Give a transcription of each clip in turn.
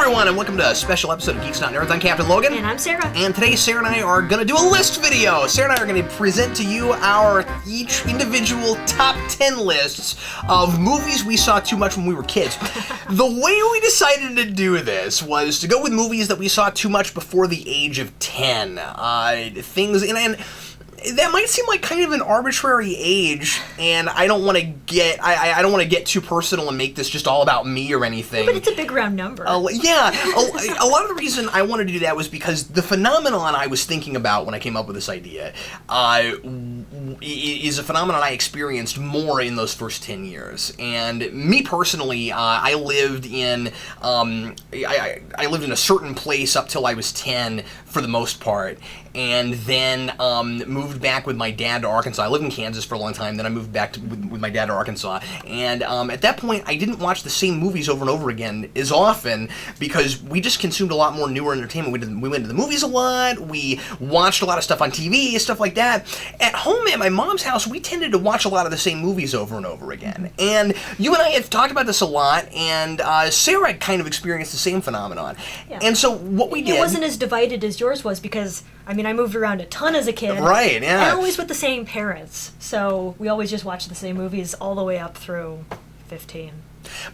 everyone, and welcome to a special episode of Geeks Not Nerds. I'm Captain Logan. And I'm Sarah. And today, Sarah and I are going to do a list video. Sarah and I are going to present to you our each individual top 10 lists of movies we saw too much when we were kids. The way we decided to do this was to go with movies that we saw too much before the age of 10. And that might seem like kind of an arbitrary age, and I don't want to get I don't want to get too personal and make this just all about me or anything. But it's a big round number. A lot of the reason I wanted to do that was because the phenomenon I was thinking about when I came up with this idea is a phenomenon I experienced more in those first 10 years. And me personally, I lived in I lived in a certain place up till I was 10 for the most part, and then moved back with my dad to Arkansas. I lived in Kansas for a long time, then I moved back with my dad to Arkansas, and at that point I didn't watch the same movies over and over again as often because we just consumed a lot more newer entertainment. We went to the movies a lot, we watched a lot of stuff on TV, stuff like that. At home at my mom's house, we tended to watch a lot of the same movies over and over again. And you and I have talked about this a lot, and Sarah kind of experienced the same phenomenon. Yeah. And so what we did... It wasn't as divided as yours was because, I mean, I moved around a ton as a kid. Right, yeah. And always with the same parents. So we always just watched the same movies all the way up through 15.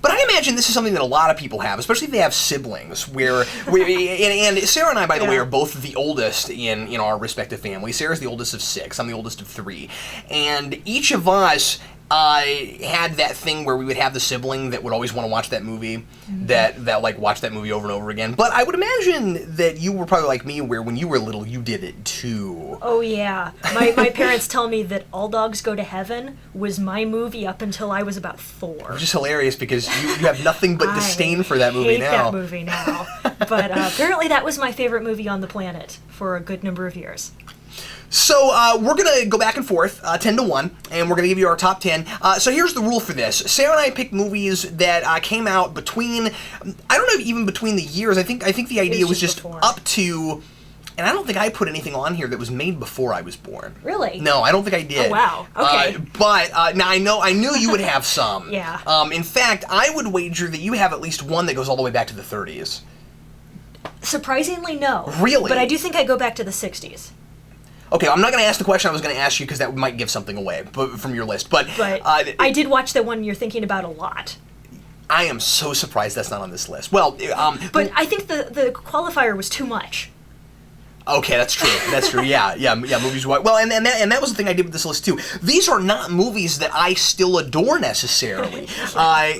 But I imagine this is something that a lot of people have, especially if they have siblings, and Sarah and I, by the way, are both the oldest in our respective families. Sarah's the oldest of 6, I'm the oldest of 3, and each of us had that thing where we would have the sibling that would always want to watch that movie, that like watch that movie over and over again. But I would imagine that you were probably like me, where when you were little, you did it too. Oh yeah, my parents tell me that All Dogs Go to Heaven was my movie up until I was about 4. Which is hilarious because you have nothing but disdain for that movie now. I hate that movie now. But apparently that was my favorite movie on the planet for a good number of years. So we're going to go back and forth, 10-1, and we're going to give you our top 10. So here's the rule for this. Sarah and I picked movies that came out between, I don't know, even between the years. I think the idea was just up to, and I don't think I put anything on here that was made before I was born. Really? No, I don't think I did. Oh, wow. Okay. But now I knew you would have some. Yeah. In fact, I would wager that you have at least one that goes all the way back to the 30s. Surprisingly, no. Really? But I do think I go back to the 60s. Okay, I'm not going to ask the question I was going to ask you because that might give something away from your list. But I did watch the one you're thinking about a lot. I am so surprised that's not on this list. Well, but I think the qualifier was too much. Okay, that's true. That's true. Yeah. Movies. Well, and that was the thing I did with this list too. These are not movies that I still adore necessarily.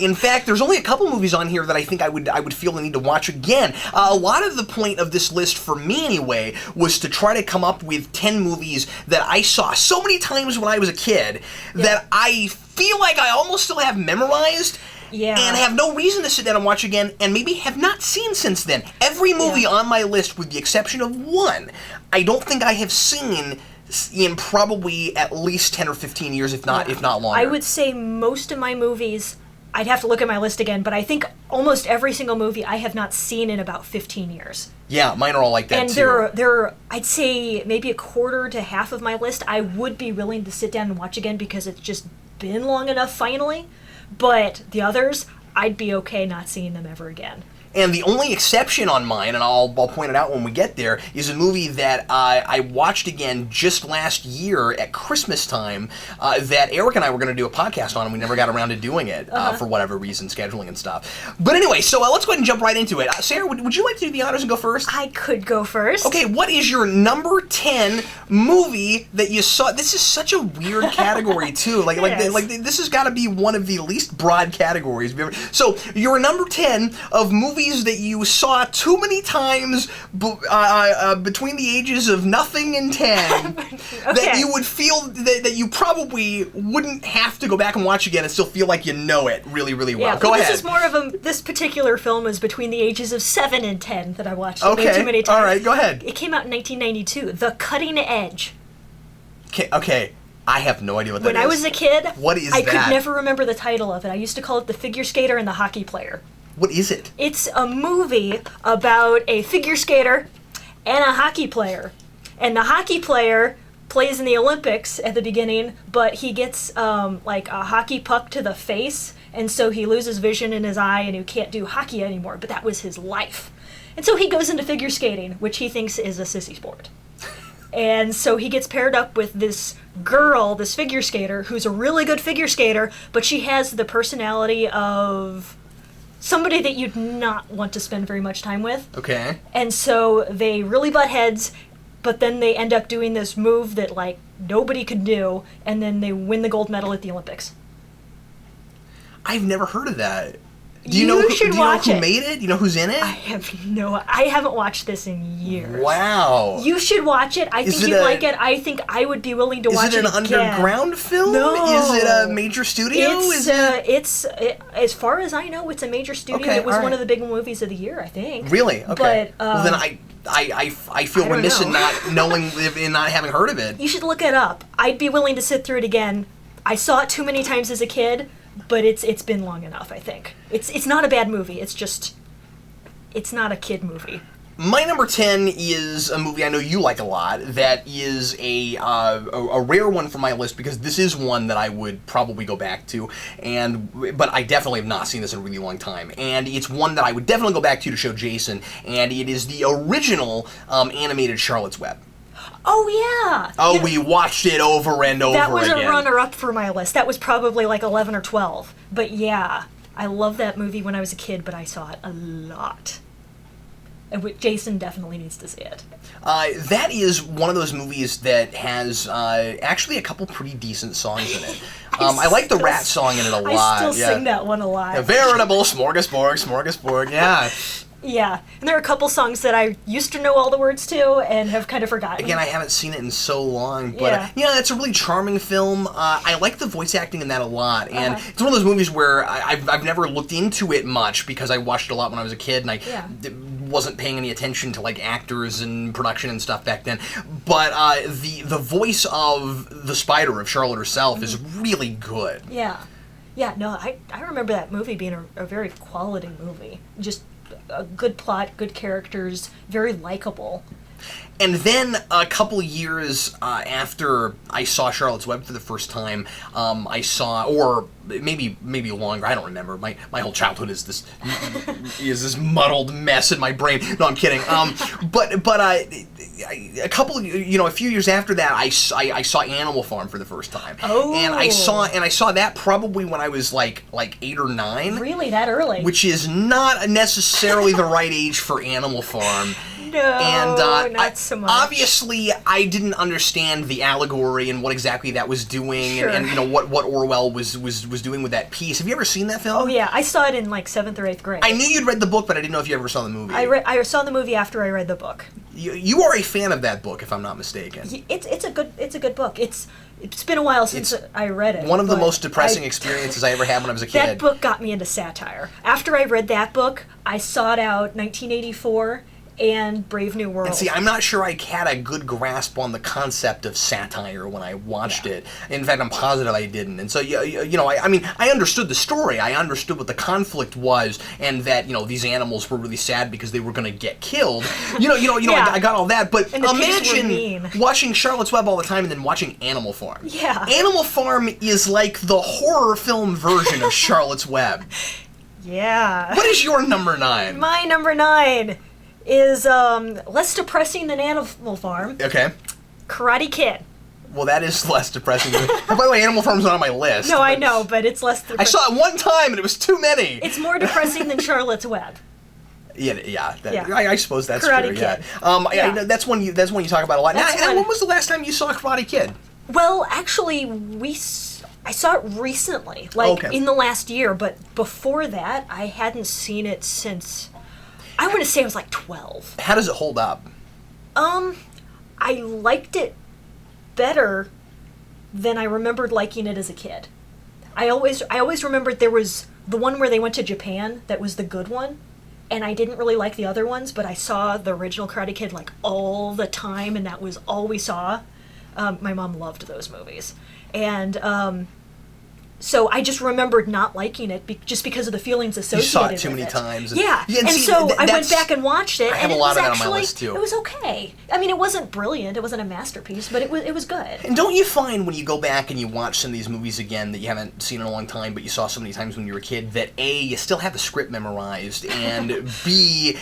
In fact, there's only a couple movies on here that I think I would feel the need to watch again. A lot of the point of this list for me, anyway, was to try to come up with 10 movies that I saw so many times when I was a kid that I feel like I almost still have memorized. Yeah. And have no reason to sit down and watch again, and maybe have not seen since then. Every movie on my list, with the exception of one, I don't think I have seen in probably at least 10 or 15 years, if not longer. I would say most of my movies, I'd have to look at my list again, but I think almost every single movie I have not seen in about 15 years. Yeah, mine are all like that and too. And there are, I'd say, maybe a quarter to half of my list I would be willing to sit down and watch again because it's just been long enough finally. But the others, I'd be okay not seeing them ever again. And the only exception on mine, and I'll point it out when we get there, is a movie that I watched again just last year at Christmas time that Eric and I were going to do a podcast on, and we never got around to doing it for whatever reason, scheduling and stuff. But anyway, so let's go ahead and jump right into it. Sarah, would you like to do the honors and go first? I could go first. Okay, what is your number 10 movie that you saw? This is such a weird category, too. Like this has got to be one of the least broad categories we've ever... So, your number 10 of movies that you saw too many times between the ages of nothing and 10 that you would feel that you probably wouldn't have to go back and watch again and still feel like you know it really, really well. Go ahead. This is more of this particular film is between the ages of 7 and 10 that I watched way too many times. All right, go ahead. It came out in 1992, The Cutting Edge. Okay. I have no idea what that is. When I was a kid, what is I could never remember the title of it. I used to call it The Figure Skater and the Hockey Player. What is it? It's a movie about a figure skater and a hockey player. And the hockey player plays in the Olympics at the beginning, but he gets like a hockey puck to the face And so he loses vision in his eye and he can't do hockey anymore, but that was his life. And so he goes into figure skating, which he thinks is a sissy sport. And so he gets paired up with this girl, this figure skater, who's a really good figure skater, but she has the personality of somebody that you'd not want to spend very much time with. Okay. And so they really butt heads, but then they end up doing this move that, like, nobody could do, and then they win the gold medal at the Olympics. I've never heard of that. Do you know who made it? You know who's in it? I haven't watched this in years. Wow. You should watch it. I think you'd like it. I think I would be willing to watch it again. Is it an underground film? No. Is it a major studio? It's as far as I know, it's a major studio. Okay, it was one of the big movies of the year, I think. Really? Okay. But, well, then I feel remiss in not knowing, in not having heard of it. You should look it up. I'd be willing to sit through it again. I saw it too many times as a kid, but it's been long enough, I think. It's not a bad movie. It's just, it's not a kid movie. My number 10 is a movie I know you like a lot. That is a rare one for my list because this is one that I would probably go back to, but I definitely have not seen this in a really long time. And it's one that I would definitely go back to show Jason, and it is the original animated Charlotte's Web. Oh, yeah! Oh, we watched it over and over again. That was a runner-up for my list. That was probably like 11 or 12. But yeah, I loved that movie when I was a kid, but I saw it a lot. And Jason definitely needs to see it. That is one of those movies that has actually a couple pretty decent songs in it. I like the rat song in it a lot. I still sing that one a lot. A veritable smorgasbord, yeah. Yeah, and there are a couple songs that I used to know all the words to and have kind of forgotten. Again, I haven't seen it in so long, but yeah, it's a really charming film. I like the voice acting in that a lot, and it's one of those movies where I've never looked into it much because I watched it a lot when I was a kid, and I wasn't paying any attention to like actors and production and stuff back then. But the voice of the spider, of Charlotte herself, is really good. Yeah, no, I remember that movie being a very quality movie. Just a good plot, good characters, very likable. And then a couple years after I saw Charlotte's Web for the first time, I saw, or maybe longer, I don't remember. My whole childhood is this muddled mess in my brain. No, I'm kidding. But a few years after that, I saw Animal Farm for the first time. Oh. And I saw that probably when I was like 8 or 9. Really, that early? Which is not necessarily the right age for Animal Farm. No, and not so much. Obviously, I didn't understand the allegory and what exactly that was doing, and what Orwell was doing with that piece. Have you ever seen that film? Oh yeah, I saw it in like 7th or 8th grade. I knew you'd read the book, but I didn't know if you ever saw the movie. I saw the movie after I read the book. You are a fan of that book, if I'm not mistaken. It's a good book. It's been a while since I read it. One of the most depressing experiences I ever had when I was a kid. That book got me into satire. After I read that book, I sought out 1984. And Brave New World. And see, I'm not sure I had a good grasp on the concept of satire when I watched it. In fact, I'm positive I didn't. And so, I understood the story. I understood what the conflict was, and that these animals were really sad because they were going to get killed. I got all that. But imagine watching Charlotte's Web all the time and then watching Animal Farm. Yeah. Animal Farm is like the horror film version of Charlotte's Web. Yeah. What is your number 9? My number 9 is less depressing than Animal Farm. Okay. Karate Kid. Well, that is less depressing. By the way, Animal Farm's not on my list. No, I know, but it's less depressing. I saw it one time, and it was too many. It's more depressing than Charlotte's Web. Yeah. I suppose that's Karate true. Kid. Yeah. That's one you talk about a lot. Now, when was the last time you saw Karate Kid? Well, actually, I saw it recently, in the last year. But before that, I hadn't seen it since. I want to say I was like 12. How does it hold up? I liked it better than I remembered liking it as a kid. I always remembered there was the one where they went to Japan that was the good one, and I didn't really like the other ones, but I saw the original Karate Kid like all the time, and that was all we saw. My mom loved those movies. And So I just remembered not liking it just because of the feelings associated with it. You saw it too many times. Yeah. and see, so I went back and watched it, I have and a lot it was of that on my actually, list, too. it was okay. I mean, it wasn't brilliant. It wasn't a masterpiece, but it was good. And don't you find when you go back and you watch some of these movies again that you haven't seen in a long time, but you saw so many times when you were a kid, that A, you still have the script memorized, and B,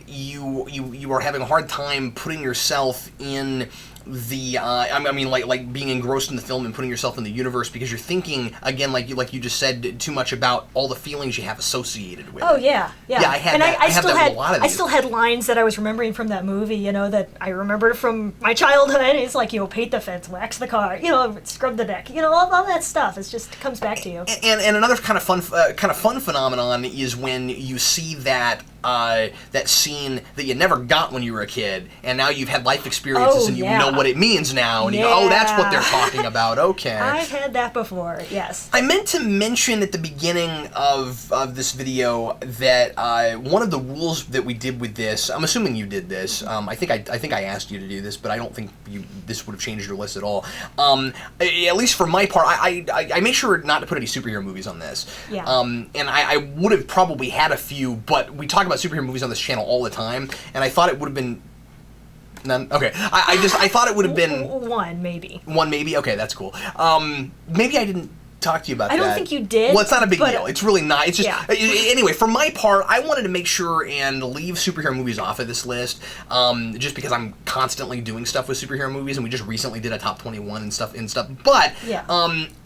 you are having a hard time putting yourself in the I mean, like being engrossed in the film and putting yourself in the universe, because you're thinking again, like you just said, too much about all the feelings you have associated with it. Oh yeah. Yeah, I had that. I have that with a lot of these. I still had lines that I was remembering from that movie, you know, that I remembered from my childhood. It's like, you know, paint the fence, wax the car, you know, scrub the deck, you know, all that stuff. It just comes back to you. And another kind of fun phenomenon is when you see that scene that you never got when you were a kid, and now you've had life experiences and you know what it means now, and you go, oh, that's what they're talking about. Okay. I've had that before, yes. I meant to mention at the beginning of this video that one of the rules that we did with this, I'm assuming you did this, I think I asked you to do this, but I don't think this would have changed your list at all. At least for my part, I made sure not to put any superhero movies on this. Yeah. And I would have probably had a few, but we talk about superhero movies on this channel all the time, and I thought it would have been none. Okay, I thought it would have been one maybe. One maybe. Okay, that's cool. Maybe I didn't talk to you about that. I don't think you did. Well, it's not a big deal. It's really not. It's just anyway. For my part, I wanted to make sure and leave superhero movies off of this list, just because I'm constantly doing stuff with superhero movies, and we just recently did a top 21 and stuff. But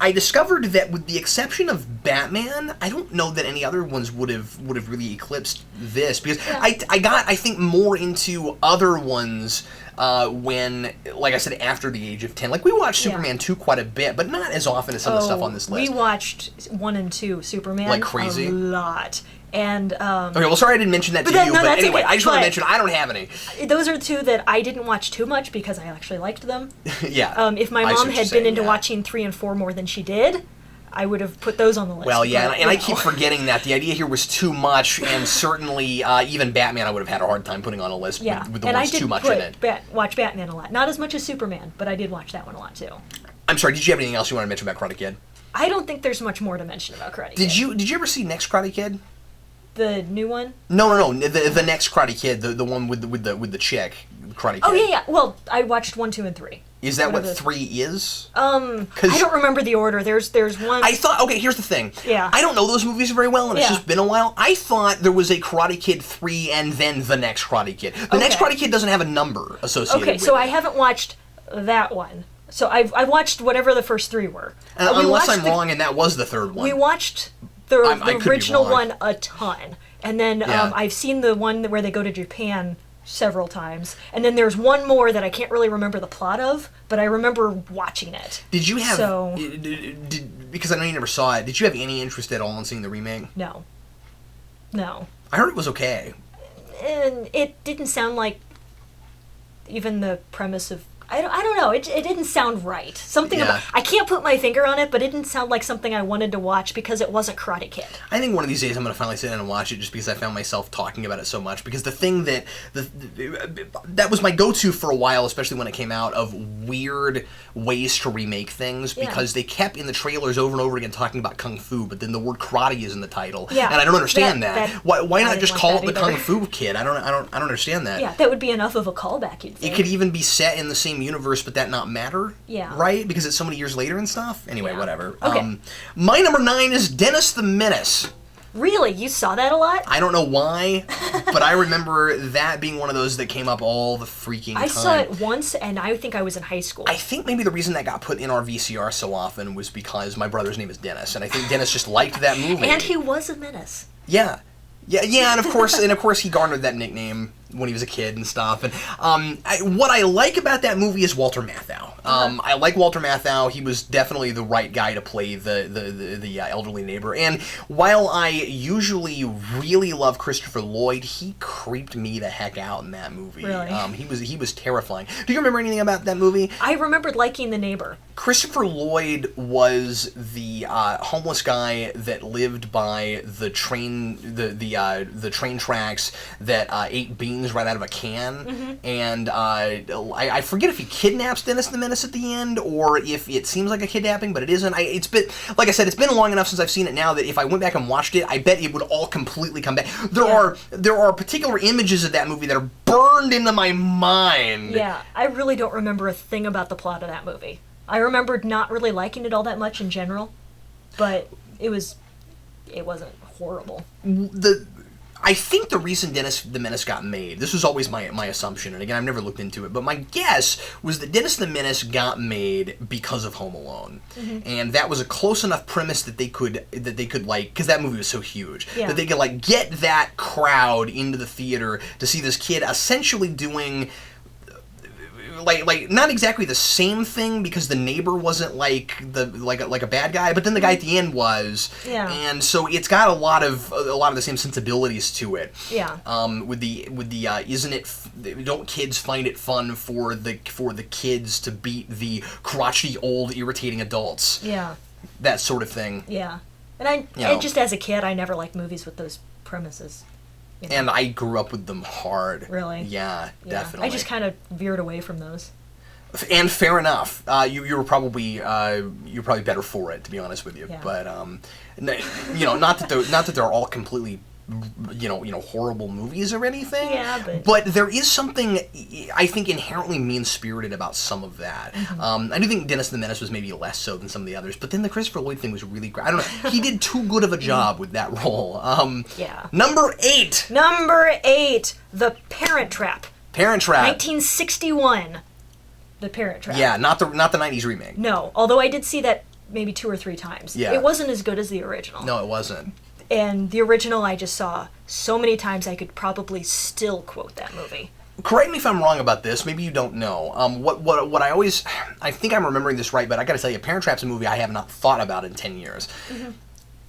I discovered that with the exception of Batman, I don't know that any other ones would have really eclipsed this, because I got, I think, more into other ones. When, like I said, after the age of 10. Like, we watched Superman 2 quite a bit, but not as often as some of the stuff on this list. We watched 1 and 2 Superman like crazy. A lot. And, okay, well, sorry I didn't mention that to you, but anyway, I just want to mention, I don't have any. Those are two that I didn't watch too much because I actually liked them. Yeah. If my mom had been into watching 3 and 4 more than she did, I would have put those on the list. Well, yeah, and I keep forgetting that. The idea here was too much, and certainly even Batman I would have had a hard time putting on a list with the words too much in it. Watch Batman a lot. Not as much as Superman, but I did watch that one a lot, too. I'm sorry, did you have anything else you want to mention about Karate Kid? I don't think there's much more to mention about Karate Kid. Did you ever see Next Karate Kid? The new one? No. The Next Karate Kid, the one with the chick, Karate Kid. Oh, yeah. Well, I watched 1, 2, and 3. Is that what 3 is? I don't remember the order. There's one. I thought, okay, here's the thing. Yeah. I don't know those movies very well, and it's just been a while. I thought there was a Karate Kid 3 and then the Next Karate Kid. The Next Karate Kid doesn't have a number associated with it. Okay, so I haven't watched that one. So I watched whatever the first 3 were. Unless I'm wrong, and that was the third one. We watched the original one a ton. And then I've seen the one where they go to Japan several times, and then there's one more that I can't really remember the plot of, but I remember watching it. Did you have because I know you never saw it, did you have any interest at all in seeing the remake? No. I heard it was okay. And it didn't sound like even the premise of I don't know. It didn't sound right. Something about, I can't put my finger on it, but it didn't sound like something I wanted to watch because it wasn't Karate Kid. I think one of these days I'm going to finally sit down and watch it just because I found myself talking about it so much. Because the thing that that was my go-to for a while, especially when it came out, of weird ways to remake things, because they kept in the trailers over and over again talking about Kung Fu, but then the word karate is in the title. Yeah. And I don't understand that. Why not just call it the Kung Fu Kid? I don't understand that. Yeah, that would be enough of a callback, you'd think. It could even be set in the same universe, but that not matter, right? Because it's so many years later and stuff. Anyway, whatever. Okay. My number 9 is Dennis the Menace. Really? You saw that a lot? I don't know why, but I remember that being one of those that came up all the freaking time. I saw it once, and I think I was in high school. I think maybe the reason that got put in our VCR so often was because my brother's name is Dennis, and I think Dennis just liked that movie. And he was a menace. Yeah, and of course he garnered that nickname when he was a kid and stuff. And what I like about that movie is Walter Matthau. I like Walter Matthau. He was definitely the right guy to play the elderly neighbor. And while I usually really love Christopher Lloyd, he creeped me the heck out in that movie. Really? He was terrifying. Do you remember anything about that movie? I remembered liking the neighbor. Christopher Lloyd was the homeless guy that lived by the train the train tracks that ate beans right out of a can, and I forget if he kidnaps Dennis the Menace at the end or if it seems like a kidnapping, but it isn't. It's been, like I said, it's been long enough since I've seen it now that if I went back and watched it, I bet it would all completely come back. There are particular images of that movie that are burned into my mind. Yeah, I really don't remember a thing about the plot of that movie. I remembered not really liking it all that much in general, but it wasn't horrible. I think the reason Dennis the Menace got made, this was always my assumption, and again, I've never looked into it, but my guess was that Dennis the Menace got made because of Home Alone. And that was a close enough premise that they could like, because that movie was so huge, that they could like get that crowd into the theater to see this kid essentially doing like not exactly the same thing, because the neighbor wasn't like a bad guy, but then the guy at the end was, and so it's got a lot of the same sensibilities to it. With the isn't it? Don't kids find it fun for the kids to beat the crotchety old irritating adults? That sort of thing. And and just as a kid, I never liked movies with those premises. You know? And I grew up with them hard. Really? Yeah, definitely. I just kind of veered away from those. And fair enough. You were probably better for it, to be honest with you. But not that they're all completely horrible movies or anything. But there is something I think inherently mean-spirited about some of that. I do think Dennis the Menace was maybe less so than some of the others, but then the Christopher Lloyd thing was really great. I don't know. He did too good of a job with that role. Number 8. The Parent Trap. 1961. The Parent Trap. Yeah, not the 90s remake. No, although I did see that maybe 2 or 3 times. It wasn't as good as the original. No, it wasn't. And the original I just saw so many times I could probably still quote that movie. Correct me if I'm wrong about this. Maybe you don't know. What I think I'm remembering this right, but I got to tell you, Parent Trap's a movie I have not thought about in 10 years.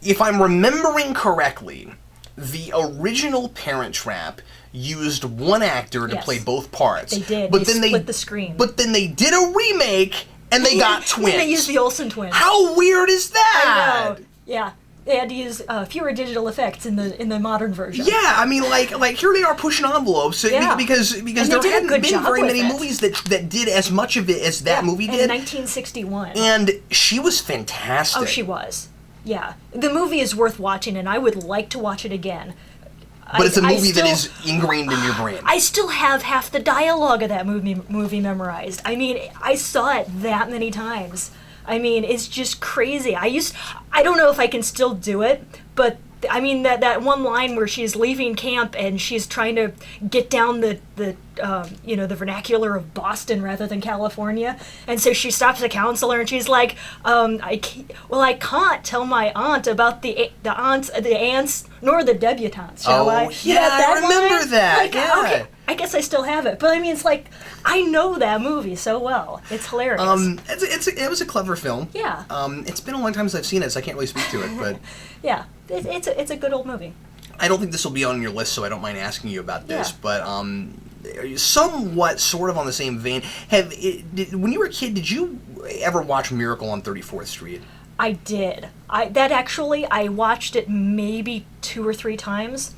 If I'm remembering correctly, the original Parent Trap used one actor to play both parts. They did. But they then split the screen. But then they did a remake and they got twins. They used the Olsen twins. How weird is that? I know. Yeah. They had to use fewer digital effects in the modern version. Yeah, I mean, like here they are pushing envelopes because there hadn't been very many movies that did as much of it as that movie did. In 1961. And she was fantastic. Oh, she was. Yeah. The movie is worth watching, and I would like to watch it again. But it's a movie that is ingrained in your brain. I still have half the dialogue of that movie memorized. I mean, I saw it that many times. I mean, it's just crazy. I don't know if I can still do it, but I mean that one line where she's leaving camp and she's trying to get down the vernacular of Boston rather than California, and so she stops the counselor and she's like, I can't tell my aunt about the aunts nor the debutantes, shall I? Yeah, I remember that. Like, okay, I guess I still have it, but I mean, it's like I know that movie so well. It's hilarious. It was a clever film. Yeah. It's been a long time since I've seen it, so I can't really speak to it, but yeah, it's a good old movie. I don't think this will be on your list, so I don't mind asking you about this, but somewhat sort of on the same vein. When you were a kid, did you ever watch Miracle on 34th Street? I did. I watched it maybe 2 or 3 times.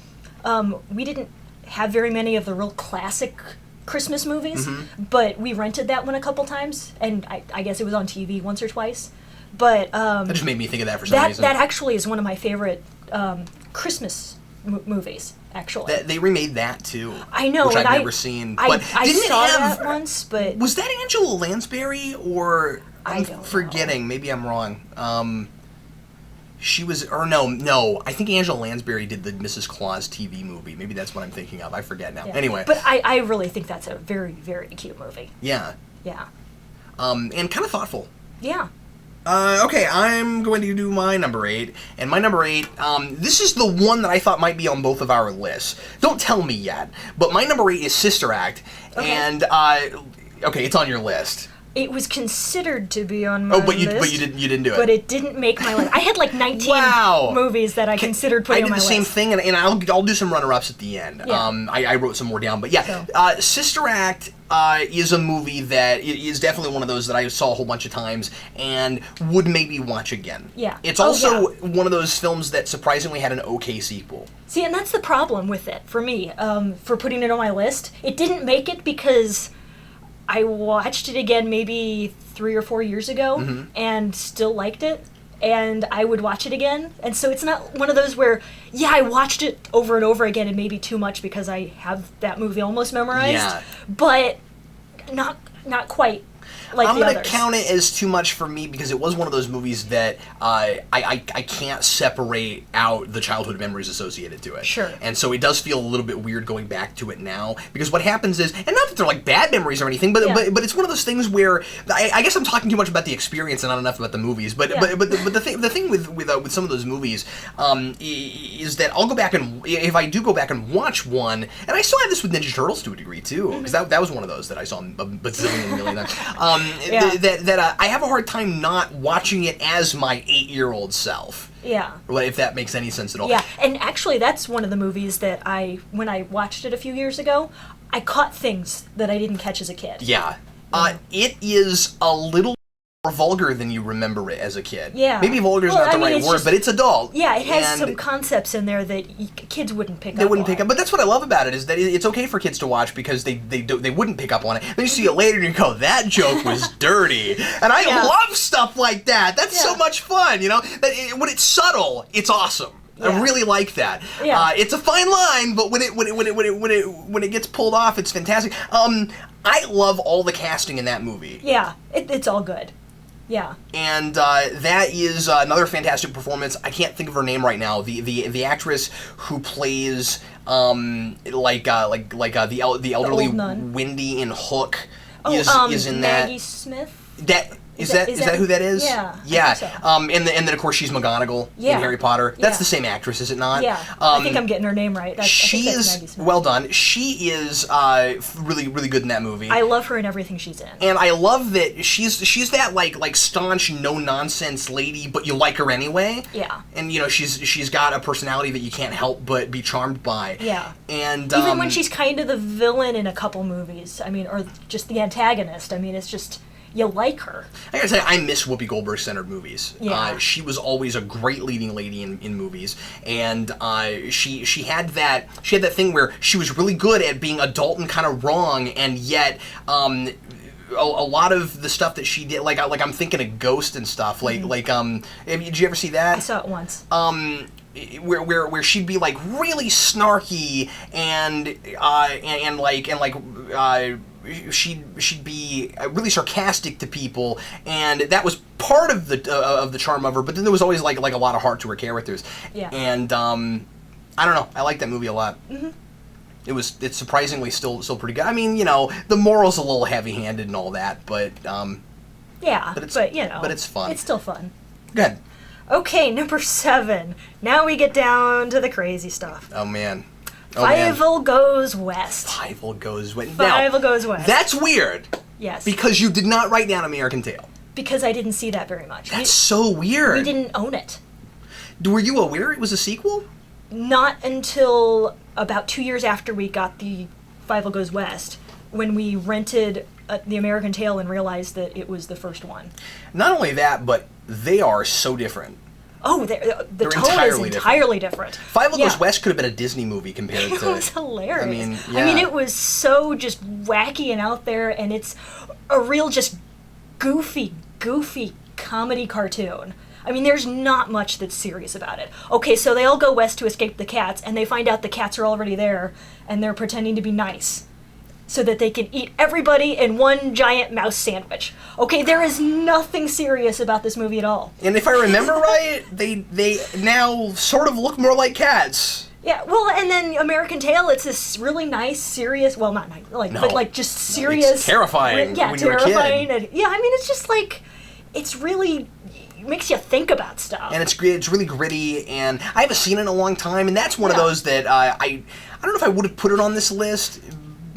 We didn't have very many of the real classic Christmas movies, but we rented that one a couple times, and I guess it was on TV once or twice. But that just made me think of that for some reason. That actually is one of my favorite Christmas movies. Actually, they remade that too. I know, which I've never seen. But I saw that once, but was that Angela Lansbury or I'm forgetting? Know. Maybe I'm wrong. She was, or no. I think Angela Lansbury did the Mrs. Claus TV movie. Maybe that's what I'm thinking of. I forget now. Yeah. Anyway, but I really think that's a very, very cute movie. Yeah. Yeah. And kind of thoughtful. Yeah. Okay, I'm going to do my number 8, and my number 8, this is the one that I thought might be on both of our lists. Don't tell me yet, but my number 8 is Sister Act, and, okay, it's on your list. It was considered to be on my but you didn't do it. But it didn't make my list. I had like 19 movies that I considered putting on my list. I did the same thing, and I'll do some runner-ups at the end. Yeah. I wrote some more down, but yeah, Sister Act is a movie that is definitely one of those that I saw a whole bunch of times and would maybe watch again. Yeah. It's also one of those films that surprisingly had an okay sequel. See, and that's the problem with it for me, for putting it on my list. It didn't make it because I watched it again maybe 3 or 4 years ago and still liked it, and I would watch it again. And so it's not one of those where, I watched it over and over again and maybe too much because I have that movie almost memorized, but not quite like I'm the going to others. count it as too much for me because it was one of those movies that I can't separate out the childhood memories associated to it. Sure. And so it does feel a little bit weird going back to it now because what happens is, and not that they're like bad memories or anything, but it's one of those things where I guess I'm talking too much about the experience and not enough about the movies. But the thing with some of those movies is that I'll go back and if I do go back and watch one, and I still have this with Ninja Turtles to a degree too because that was one of those that I saw a bazillion million times. That I have a hard time not watching it as my 8-year-old self. Yeah. If that makes any sense at all. Yeah, and actually that's one of the movies that when I watched it a few years ago, I caught things that I didn't catch as a kid. Yeah. It is a little more vulgar than you remember it as a kid. Yeah. Maybe vulgar is not the right word, but it's adult. Yeah, it has some concepts in there that kids wouldn't pick up on. They wouldn't pick up, but that's what I love about it, is that it's okay for kids to watch because they wouldn't pick up on it. Then you see it later and you go, that joke was dirty. And I love stuff like that. That's so much fun, you know? When it's subtle, it's awesome. Yeah. I really like that. Yeah. It's a fine line, but when it gets pulled off, it's fantastic. I love all the casting in that movie. Yeah, it's all good. Yeah. And that is another fantastic performance. I can't think of her name right now. The actress who plays the elderly Wendy in Hook is in that. Maggie Smith. Is that who that is? Yeah. Yeah. So. And then of course she's McGonagall in Harry Potter. That's the same actress, is it not? Yeah. I think I'm getting her name right. She's well done. She is really really good in that movie. I love her in everything she's in. And I love that she's that like staunch no nonsense lady, but you like her anyway. Yeah. And she's got a personality that you can't help but be charmed by. Yeah. And even when she's kind of the villain in a couple movies, I mean, or just the antagonist. I mean, it's just. You like her. I gotta say, I miss Whoopi Goldberg-centered movies. Yeah. She was always a great leading lady in movies, and she had that thing where she was really good at being adult and kind of wrong, and yet a lot of the stuff that she did, like I'm thinking of Ghost and stuff. Did you ever see that? I saw it once. Where she'd be like really snarky and she'd be really sarcastic to people, and that was part of the charm of her. But then there was always like a lot of heart to her characters. Yeah. And I don't know. I like that movie a lot. Mm-hmm. It's surprisingly still pretty good. I mean, the moral's a little heavy-handed and all that, but yeah. But it's fun. It's still fun. Good. Okay, number 7. Now we get down to the crazy stuff. Oh man. Fievel Goes West. Fievel Goes West. Fievel Goes West. That's weird. Yes. Because you did not write down American Tail. Because I didn't see that very much. That's so weird. We didn't own it. Were you aware it was a sequel? Not until about 2 years after we got the Fievel Goes West, when we rented the American Tail and realized that it was the first one. Not only that, but they are so different. Oh, the tone is entirely different. Fievel Goes West could have been a Disney movie compared to... It was hilarious. I mean, it was so just wacky and out there, and it's a real just goofy comedy cartoon. I mean, there's not much that's serious about it. Okay, so they all go west to escape the cats, and they find out the cats are already there, and they're pretending to be nice, so that they can eat everybody in one giant mouse sandwich. Okay, there is nothing serious about this movie at all. And if I remember right, they now sort of look more like cats. Yeah, well, and then American Tail, it's this really nice, serious, well, not nice, but like just serious. It's terrifying when you're a kid. And, yeah, I mean, it's just like, it's really... makes you think about stuff. And it's really gritty, and I haven't seen it in a long time, and that's one of those that I don't know if I would have put it on this list,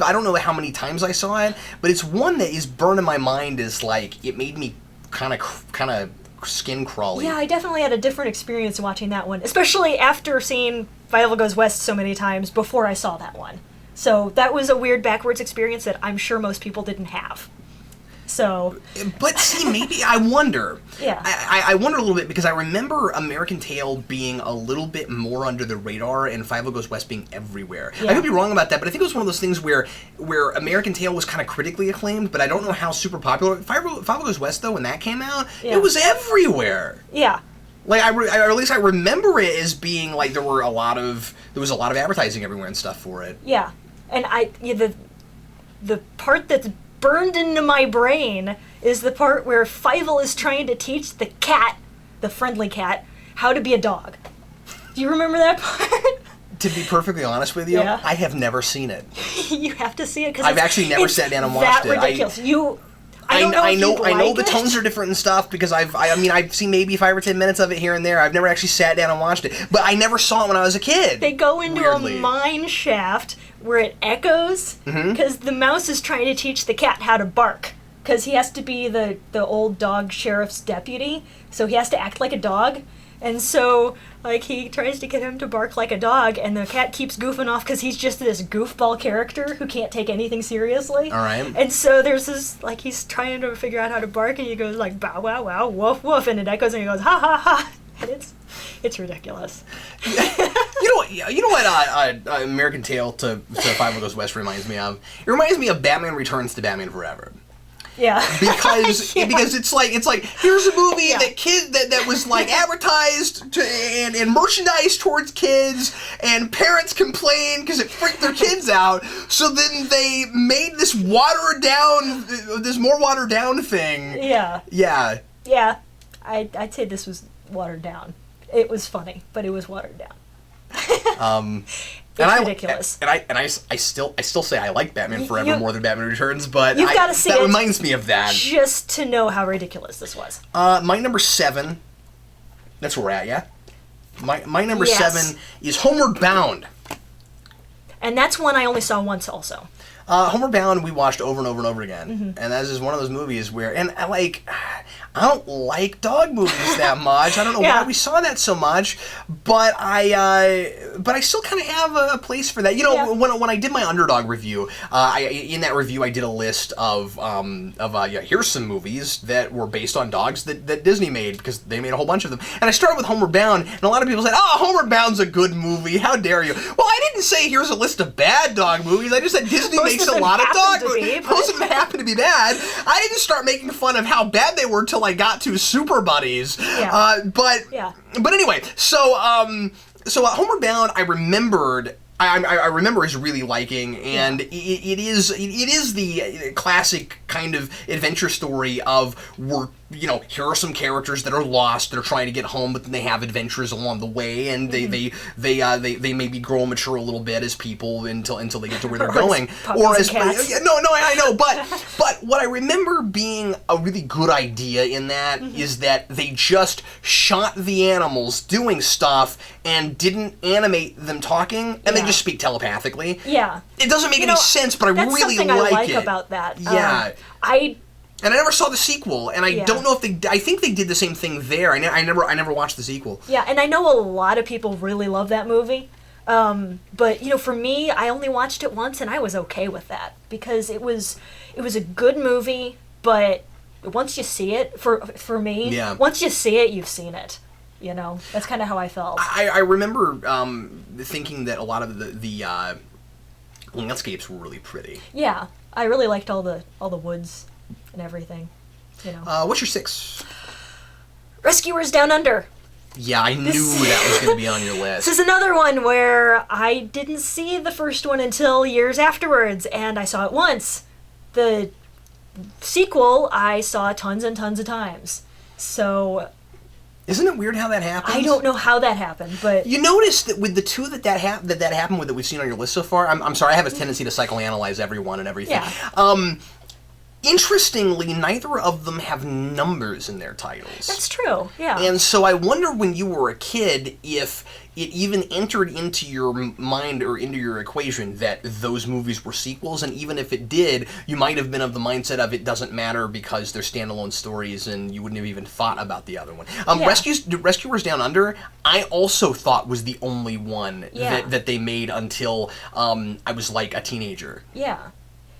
I don't know how many times I saw it, but it's one that is burned in my mind as, like, it made me kind of skin crawly. Yeah, I definitely had a different experience watching that one, especially after seeing Fievel Goes West so many times before I saw that one. So that was a weird backwards experience that I'm sure most people didn't have. So, but see, maybe I wonder. Yeah. I wonder a little bit because I remember American Tail being a little bit more under the radar and Fievel Goes West being everywhere. Yeah. I could be wrong about that, but I think it was one of those things where American Tail was kind of critically acclaimed, but I don't know how super popular. Fievel Goes West, though, when that came out, it was everywhere. Yeah. Like or at least I remember it as being like there was a lot of advertising everywhere and stuff for it. Yeah, and the part that's burned into my brain is the part where Fievel is trying to teach the cat, the friendly cat, how to be a dog. Do you remember that part? To be perfectly honest with you, I have never seen it. You have to see it because I've actually never sat down and watched it. That ridiculous. I know the tones are different and stuff because I've seen maybe 5 or 10 minutes of it here and there. I've never actually sat down and watched it, but I never saw it when I was a kid. They go into a mine shaft where it echoes because the mouse is trying to teach the cat how to bark because he has to be the old dog sheriff's deputy, so he has to act like a dog. And so, like, he tries to get him to bark like a dog, and the cat keeps goofing off because he's just this goofball character who can't take anything seriously. All right. And so there's this, like, he's trying to figure out how to bark, and he goes, like, bow, wow, wow, woof, woof, and it echoes, and he goes, ha, ha, ha. And it's ridiculous. You know what American Tail to Fievel Goes West reminds me of? It reminds me of Batman Returns to Batman Forever. Yeah. Because it's like here's a movie that was like advertised and merchandised towards kids, and parents complained because it freaked their kids out. So then they made this more watered down thing. Yeah. Yeah. Yeah. I'd say this was watered down. It was funny, but it was watered down. It's ridiculous. I still say I like Batman Forever more than Batman Returns, but you've got to see that it reminds me of that. Just to know how ridiculous this was. My number 7. That's where we're at, yeah. My number 7 is Homeward Bound. And that's one I only saw once also. Homeward Bound we watched over and over and over again, and that is one of those movies where, and I don't like dog movies that much. I don't know why we saw that so much, but I still kind of have a place for that. You know, when I did my Underdog review, in that review I did a list of here's some movies that were based on dogs that Disney made because they made a whole bunch of them, and I started with Homeward Bound, and a lot of people said, "Oh, Homeward Bound's a good movie. How dare you?" Well, I didn't say here's a list of bad dog movies. I just said Disney makes a lot of dog movies. Most of them happen to be bad. I didn't start making fun of how bad they were till I got to Super Buddies. Yeah. But anyway, so Homeward Bound, I remember is really liking, and it is the classic kind of adventure story of here are some characters that are lost, that are trying to get home, but then they have adventures along the way, and they maybe grow and mature a little bit as people until they get to where they're going. Or as cats. I know, but what I remember being a really good idea in that is that they just shot the animals doing stuff and didn't animate them talking, and they just speak telepathically. Yeah. It doesn't make any sense, but I really like it. That's something I like about that. Yeah. And I never saw the sequel, and I don't know if I think they did the same thing there. I never watched the sequel. Yeah, and I know a lot of people really love that movie. But for me, I only watched it once, and I was okay with that because it was a good movie. But once you see it, for me, once you see it, you've seen it. That's kind of how I felt. I remember thinking that a lot of the landscapes were really pretty. Yeah, I really liked all the woods and everything. What's your 6? Rescuers Down Under. Yeah, I knew that was going to be on your list. This is another one where I didn't see the first one until years afterwards, and I saw it once. The sequel I saw tons and tons of times. So... Isn't it weird how that happens? I don't know how that happened, but... You notice that with the two that happened with that we've seen on your list so far, I'm sorry, I have a tendency to psychoanalyze everyone and everything. Yeah. interestingly, neither of them have numbers in their titles. That's true, yeah. And so I wonder when you were a kid if it even entered into your mind or into your equation that those movies were sequels, and even if it did, you might have been of the mindset of it doesn't matter because they're standalone stories and you wouldn't have even thought about the other one. Yeah. Rescuers Down Under, I also thought was the only one that they made until I was like a teenager. Yeah.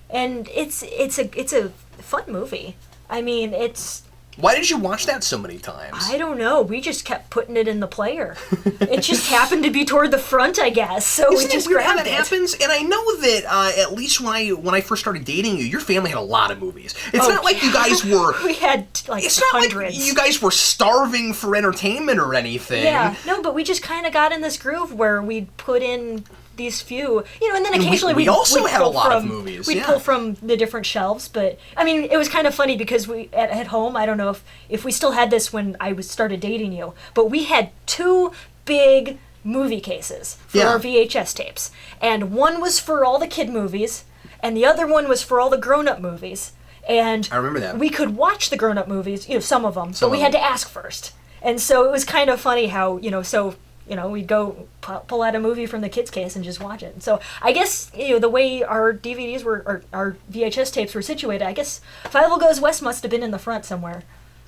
And it's a fun movie. I mean, it's... Why did you watch that so many times? I don't know. We just kept putting it in the player. It just happened to be toward the front, I guess. So Isn't we just it weird how grabbed that it. happens? And I know that at least when I first started dating you, your family had a lot of movies. It's not like you guys were. We had like It's not hundreds. like you guys were starving for entertainment or anything. Yeah. No, but we just kind of got in this groove where we'd put in these few, and then occasionally we also we'd had a pull lot of from- movies, We'd yeah. pull from the different shelves, but I mean, it was kind of funny because we at home. I don't know if we still had this when I started dating you, but we had two big movie cases for Yeah. our VHS tapes, and one was for all the kid movies, and the other one was for all the grown-up movies. And I remember that. we could watch the grown-up movies, some of them, Some but we of had them. to ask first. And so it was kind of funny how, we'd go pull out a movie from the kids' case and just watch it. So I guess, the way our DVDs were, or our VHS tapes were situated, I guess Fievel Goes West must have been in the front somewhere.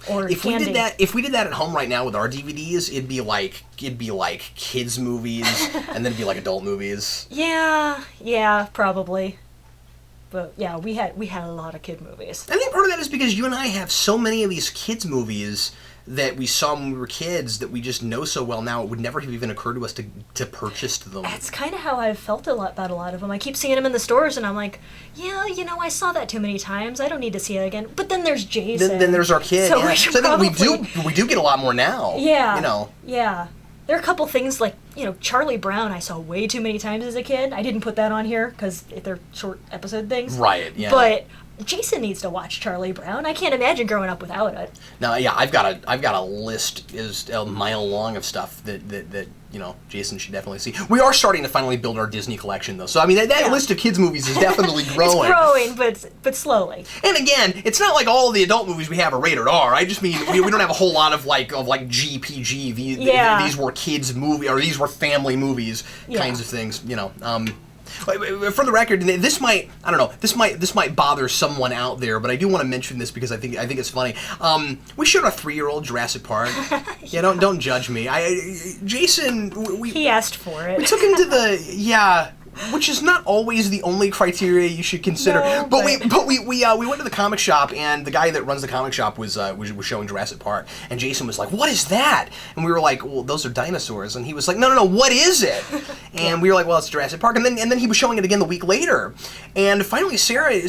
Or If Candy. we did that at home right now with our DVDs, it'd be like kids movies, and then it'd be like adult movies. Yeah, probably. But yeah, we had a lot of kid movies. I think part of that is because you and I have so many of these kids movies that we saw when we were kids that we just know so well now. It would never have even occurred to us to purchase them. That's kind of how I've felt about a lot of them. I keep seeing them in the stores, and I'm like, yeah, I saw that too many times. I don't need to see it again. But then there's Jason. Then there's our kid. So Yeah. we should So I think probably... we do get a lot more now. Yeah. Yeah. There are a couple things like, Charlie Brown I saw way too many times as a kid. I didn't put that on here because they're short episode things. Right, yeah. But Jason needs to watch Charlie Brown. I can't imagine growing up without it. Now, yeah, I've got a list is a mile long of stuff that Jason should definitely see. We are starting to finally build our Disney collection though, so I mean that list of kids movies is definitely growing. It's growing, but slowly. And again, it's not like all the adult movies we have are rated R. I just mean we don't have a whole lot of GPG. These were kids movie or these were family movies kinds of things. For the record, this might bother someone out there, but I do want to mention this because I think it's funny. We showed a 3-year-old Jurassic Park. Yeah, don't judge me. Jason, he asked for it. we took him to which is not always the only criteria you should consider. No, but we went to the comic shop, and the guy that runs the comic shop was showing Jurassic Park, and Jason was like, "What is that?" And we were like, "Well, those are dinosaurs." And he was like, "No, what is it?" And we were like, "Well, it's Jurassic Park." And then he was showing it again the week later, and finally Sarah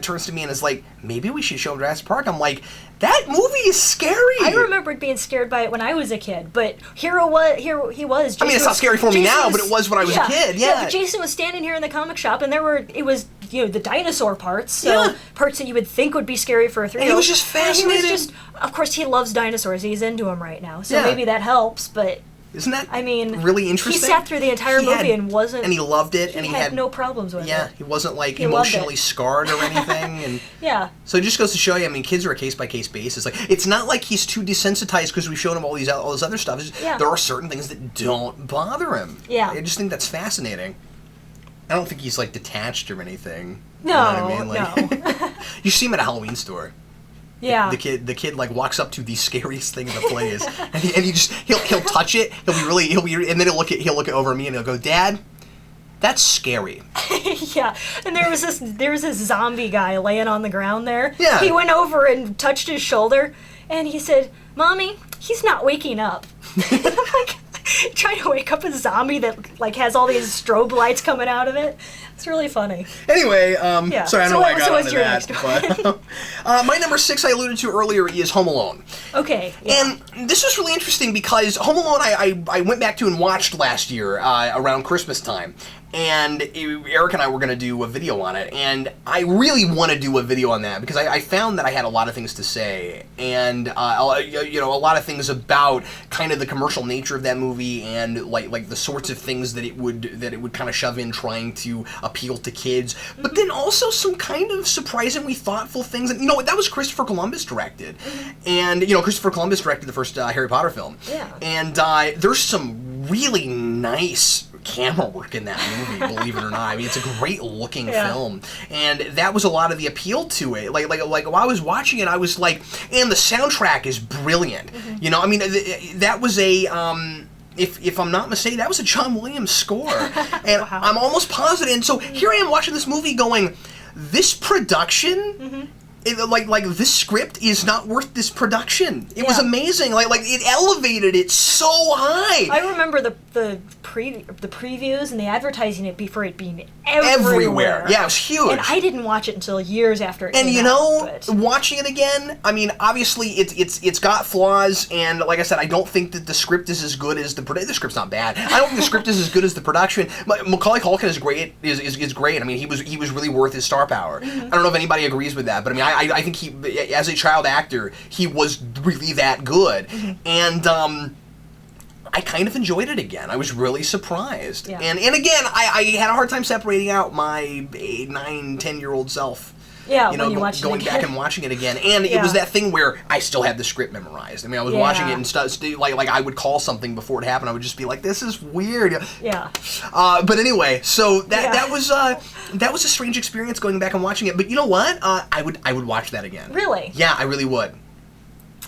turns to me and is like, "Maybe we should show him Jurassic Park." I'm like, that movie is scary. I remembered being scared by it when I was a kid, but here he was. I mean, it's not scary for me now, but it was when I was a kid. Yeah. But Jason was standing here in the comic shop, and it was the dinosaur parts, so parts that you would think would be scary for a 3-year-old. And he was just fascinated. Of course, he loves dinosaurs. He's into them right now, so Yeah. maybe that helps. But isn't that really interesting? He sat through the entire movie and wasn't. And he loved it, and he had no problems with it. Yeah, he wasn't He emotionally loved it. scarred or anything. And yeah. So it just goes to show you. I mean, kids are a case by case basis. Like, it's not like he's too desensitized because we showed him all this other stuff. It's just, there are certain things that don't bother him. Yeah. I just think that's fascinating. I don't think he's detached or anything. No, you know what I mean? no. You see him at a Halloween store. Yeah. The kid walks up to the scariest thing in the place, and he'll touch it. He'll be, and then he'll look over at me and he'll go, "Dad, that's scary." Yeah, and there was this zombie guy laying on the ground there. Yeah. He went over and touched his shoulder, and he said, "Mommy, he's not waking up." I'm like, trying to wake up a zombie that has all these strobe lights coming out of it. It's really funny. Anyway, sorry, I know I got what's onto your that. next one? But, my number 6 I alluded to earlier is Home Alone. Okay. Yeah. And this was really interesting because Home Alone I went back to and watched last year around Christmas time. And Eric and I were going to do a video on it, and I really want to do a video on that because I found that I had a lot of things to say, and a lot of things about kind of the commercial nature of that movie and like the sorts of things that it would kind of shove in trying to appeal to kids, but then also some kind of surprisingly thoughtful things. And that was Christopher Columbus directed, and Christopher Columbus directed the first Harry Potter film. Yeah. And there's some really nice camera work in that movie, believe it or not. I mean, it's a great looking film, and that was a lot of the appeal to it. Like while I was watching it, I was like, and the soundtrack is brilliant. I mean, that was a if I'm not mistaken, that was a John Williams score, and wow. I'm almost positive. And so here I am watching this movie, going, this production. This script is not worth this production. It was amazing. Like it elevated it so high. I remember the previews and the advertising it for it being everywhere. Yeah, it was huge. And I didn't watch it until years after it came out. And watching it again, I mean, obviously it's got flaws, and like I said, I don't think that the script is as good as the script's not bad. I don't think the script is as good as the production. Macaulay Culkin is great. Is great. I mean, he was really worth his star power. I don't know if anybody agrees with that, but I mean, I think he, as a child actor, he was really that good. And I kind of enjoyed it again. I was really surprised. Yeah. And again, I had a hard time separating out my 8, 9, 10-year-old self. Yeah, when you watch it going back and watching it again. And it was that thing where I still had the script memorized. I mean, I was watching it and stuff. Like I would call something before it happened. I would just be like, "This is weird." Yeah. But anyway, so that was a strange experience going back and watching it. But you know what? I would watch that again. Really? Yeah, I really would.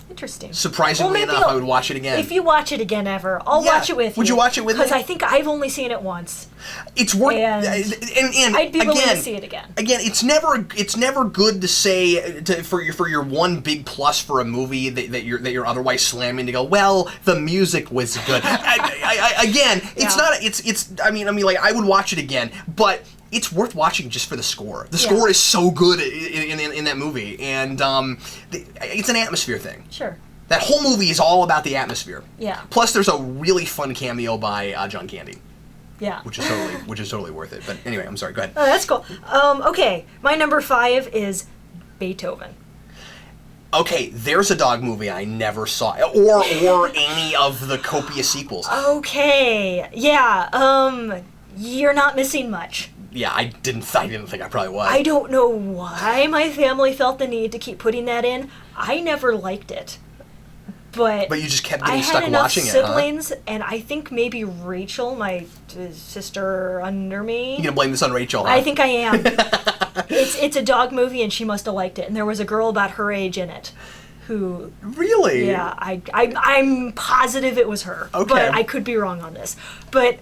Interesting. Surprisingly enough, I would watch it again. If you watch it again ever, I'll watch it with you. Would you watch it with me? Because I think I've only seen it once. It's worth, and I'd be willing to see it again. Again, it's never good to say for your one big plus for a movie that you're otherwise slamming to go, well, the music was good. Again, it's not. It's. I mean, like I would watch it again, but it's worth watching just for the score. The score is so good in that movie, and it's an atmosphere thing. Sure. That whole movie is all about the atmosphere. Yeah. Plus, there's a really fun cameo by John Candy. Yeah. Which is totally worth it. But anyway, I'm sorry. Go ahead. Oh, that's cool. Okay, my number 5 is Beethoven. Okay, there's a dog movie I never saw, or any of the copious sequels. Okay, yeah. You're not missing much. Yeah, I didn't think I probably was. I don't know why my family felt the need to keep putting that in. I never liked it. But you just kept getting stuck watching it, huh? I had enough siblings, and I think maybe Rachel, my sister under me. You gonna blame this on Rachel, huh? I think I am. It's a dog movie, and she must have liked it. And there was a girl about her age in it, who. Really? Yeah, I'm positive it was her. Okay. But I could be wrong on this. But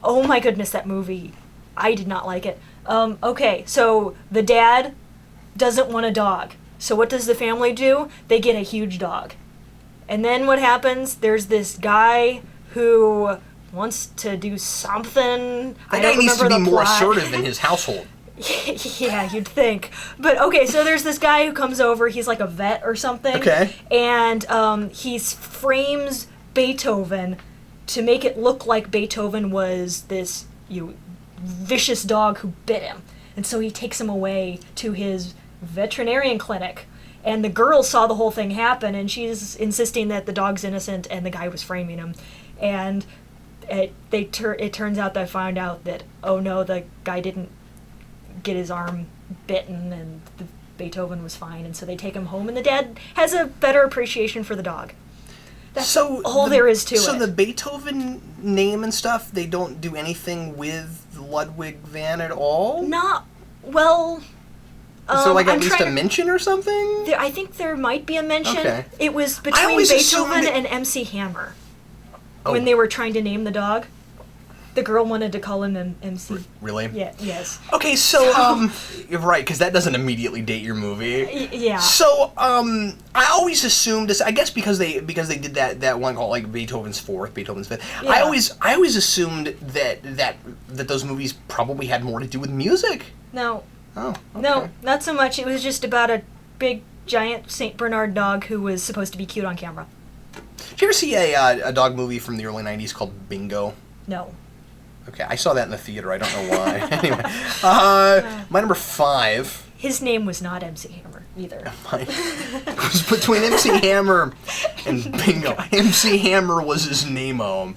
oh my goodness, that movie, I did not like it. Okay, so the dad doesn't want a dog. So what does the family do? They get a huge dog. And then what happens? There's this guy who wants to do something. That guy needs to be more assertive in his household. Yeah, you'd think. But okay, so there's this guy who comes over. He's like a vet or something. Okay. And he frames Beethoven to make it look like Beethoven was this vicious dog who bit him. And so he takes him away to his veterinarian clinic. And the girl saw the whole thing happen, and she's insisting that the dog's innocent and the guy was framing him. And it turns out they found out that, oh no, the guy didn't get his arm bitten, and Beethoven was fine. And so they take him home, and the dad has a better appreciation for the dog. That's all there is to it. So the Beethoven name and stuff, they don't do anything with Ludwig van at all? Not, well... Is there at least a mention or something? I think there might be a mention. Okay. It was between Beethoven and MC Hammer. When they were trying to name the dog. The girl wanted to call him MC. Really? Yeah, yes. Okay, so you're right, because that doesn't immediately date your movie. Yeah. So, I always assumed, I guess because they did that one called like Beethoven's Fourth, Beethoven's Fifth. Yeah. I always assumed that those movies probably had more to do with music. No. Oh, okay. No, not so much. It was just about a big, giant St. Bernard dog who was supposed to be cute on camera. Did you ever see a dog movie from the early 90s called Bingo? No. Okay, I saw that in the theater. I don't know why. Anyway, my number 5... His name was not MC Hammer, either. It was between MC Hammer and Bingo. MC Hammer was his name-o.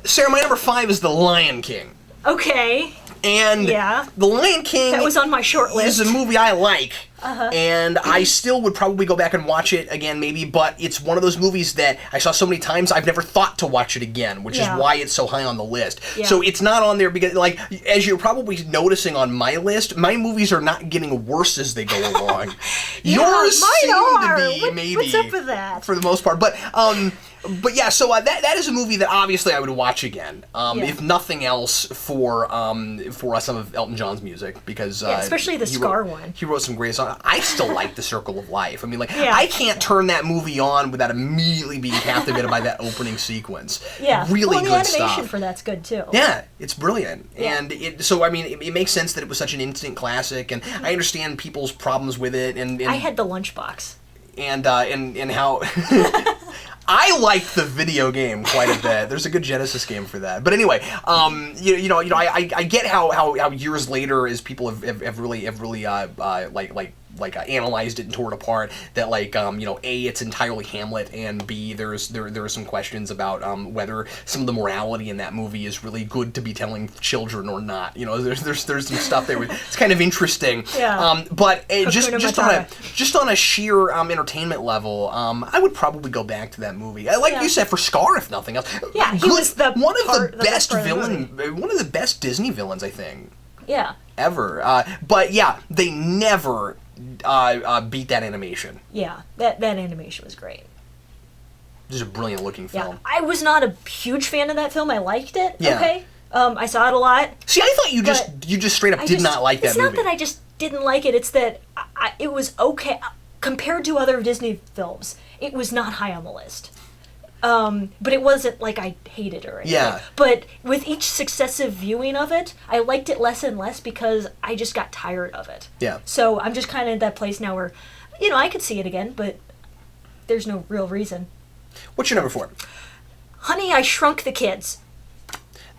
Sarah, my number 5 is The Lion King. Okay. And Yeah. The Lion King That was on my short list. is a movie I like. And I still would probably go back and watch it again, maybe, but it's one of those movies that I saw so many times I've never thought to watch it again, which is why it's so high on the list. Yeah. So it's not on there because, like, as you're probably noticing on my list, my movies are not getting worse as they go along. Yours seem to be, maybe. What's up with that? For the most part. But yeah, so that is a movie that obviously I would watch again, if nothing else for some of Elton John's music, because especially the Scar one. He wrote some great songs. I still like The Circle of Life. I mean, I can't turn that movie on without immediately being captivated by that opening sequence. Yeah, really well, good the animation stuff. for that's good too. Yeah, it's brilliant, Yeah. and it makes sense that it was such an instant classic, and I understand people's problems with it, and I had the lunchbox. And how I liked the video game quite a bit. There's a good Genesis game for that. But anyway, I get how years later, as people have really analyzed it and tore it apart, that A, it's entirely Hamlet, and B, there are some questions about whether some of the morality in that movie is really good to be telling children or not. There's some stuff there. It's kind of interesting. Yeah. But just on a sheer entertainment level, I would probably go back to that movie. Like you said, for Scar, if nothing else. Yeah, he was one of the best Disney villains, I think. Yeah. Ever. But yeah, they never beat that animation. Yeah, that animation was great. This is a brilliant looking film. Yeah, I was not a huge fan of that film. I liked it. Yeah. Okay. I saw it a lot. See, I thought you just straight up did not like that movie. It's not that I just didn't like it. It's that it was okay compared to other Disney films. It was not high on the list. But it wasn't like I hated it or anything. Yeah. But with each successive viewing of it, I liked it less and less because I just got tired of it. Yeah. So I'm just kind of at that place now where, I could see it again, but there's no real reason. What's your number 4? Honey, I Shrunk the Kids.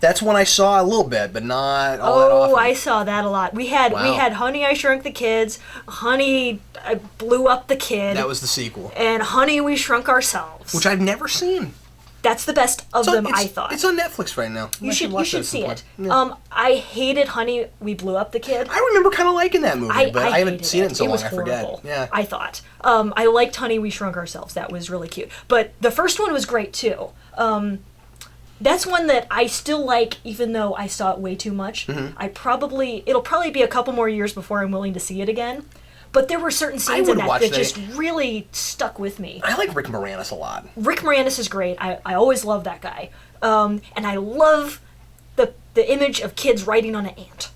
That's one I saw a little bit, but not all that often. Oh, I saw that a lot. We had Honey, I Shrunk the Kids, Honey, I Blew Up the Kid. That was the sequel. And Honey, We Shrunk Ourselves. Which I've never seen. That's the best of them, I thought. It's on Netflix right now. You should see it. Yeah. I hated Honey, We Blew Up the Kid. I remember kind of liking that movie, but I haven't seen it in so long, I horrible, forget. Yeah. I thought. I liked Honey, We Shrunk Ourselves. That was really cute. But the first one was great, too. That's one that I still like, even though I saw it way too much. Mm-hmm. It'll probably be a couple more years before I'm willing to see it again. But there were certain scenes in that just really stuck with me. I like Rick Moranis a lot. Rick Moranis is great. I always love that guy. And I love the image of kids riding on an ant.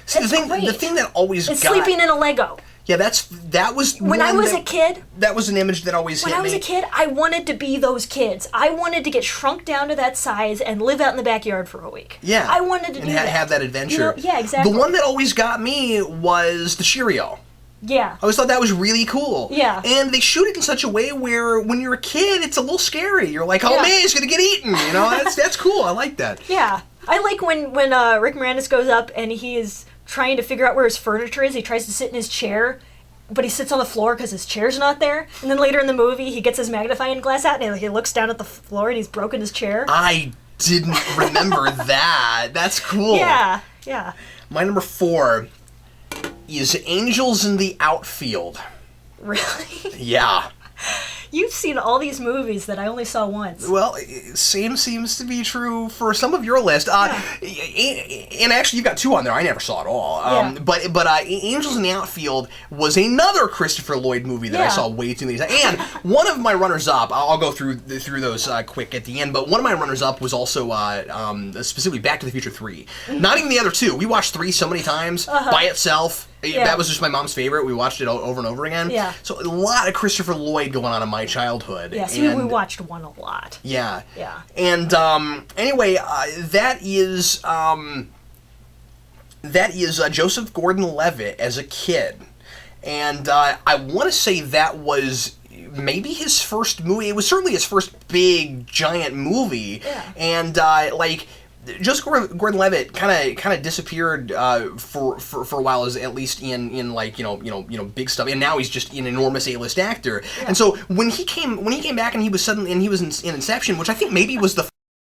See, the thing that always and sleeping in a Lego. Yeah, that was when I was a kid. That was an image that always hit me. When I was a kid, I wanted to be those kids. I wanted to get shrunk down to that size and live out in the backyard for a week. Yeah, I wanted to have that adventure. Yeah, exactly. The one that always got me was the Cheerio. Yeah. I always thought that was really cool. Yeah. And they shoot it in such a way where when you're a kid, it's a little scary. You're like, oh man, he's gonna get eaten. That's cool. I like that. Yeah, I like when Rick Moranis goes up and he is trying to figure out where his furniture is. He tries to sit in his chair, but he sits on the floor because his chair's not there. And then later in the movie, he gets his magnifying glass out and he looks down at the floor and he's broken his chair. I didn't remember that. That's cool. Yeah. My number 4 is Angels in the Outfield. Really? Yeah. You've seen all these movies that I only saw once. Well, same seems to be true for some of your list. And actually, you've got 2 on there I never saw at all. But Angels in the Outfield was another Christopher Lloyd movie that I saw way too many times. And one of my runners-up, I'll go through those quick at the end, but one of my runners-up was also specifically Back to the Future 3. Not even the other 2. We watched 3 so many times by itself. That was just my mom's favorite. We watched it over and over again. Yeah. So a lot of Christopher Lloyd going on in my childhood. Yeah, so we watched one a lot. Yeah. Yeah. And anyway, that is Joseph Gordon-Levitt as a kid. And I want to say that was maybe his first movie. It was certainly his first big, giant movie. Yeah. And Joseph Gordon-Levitt kind of disappeared for a while, as at least in like big stuff, and now he's just an enormous A-list actor. Yeah. And so when he came back and he was in Inception, which I think maybe was the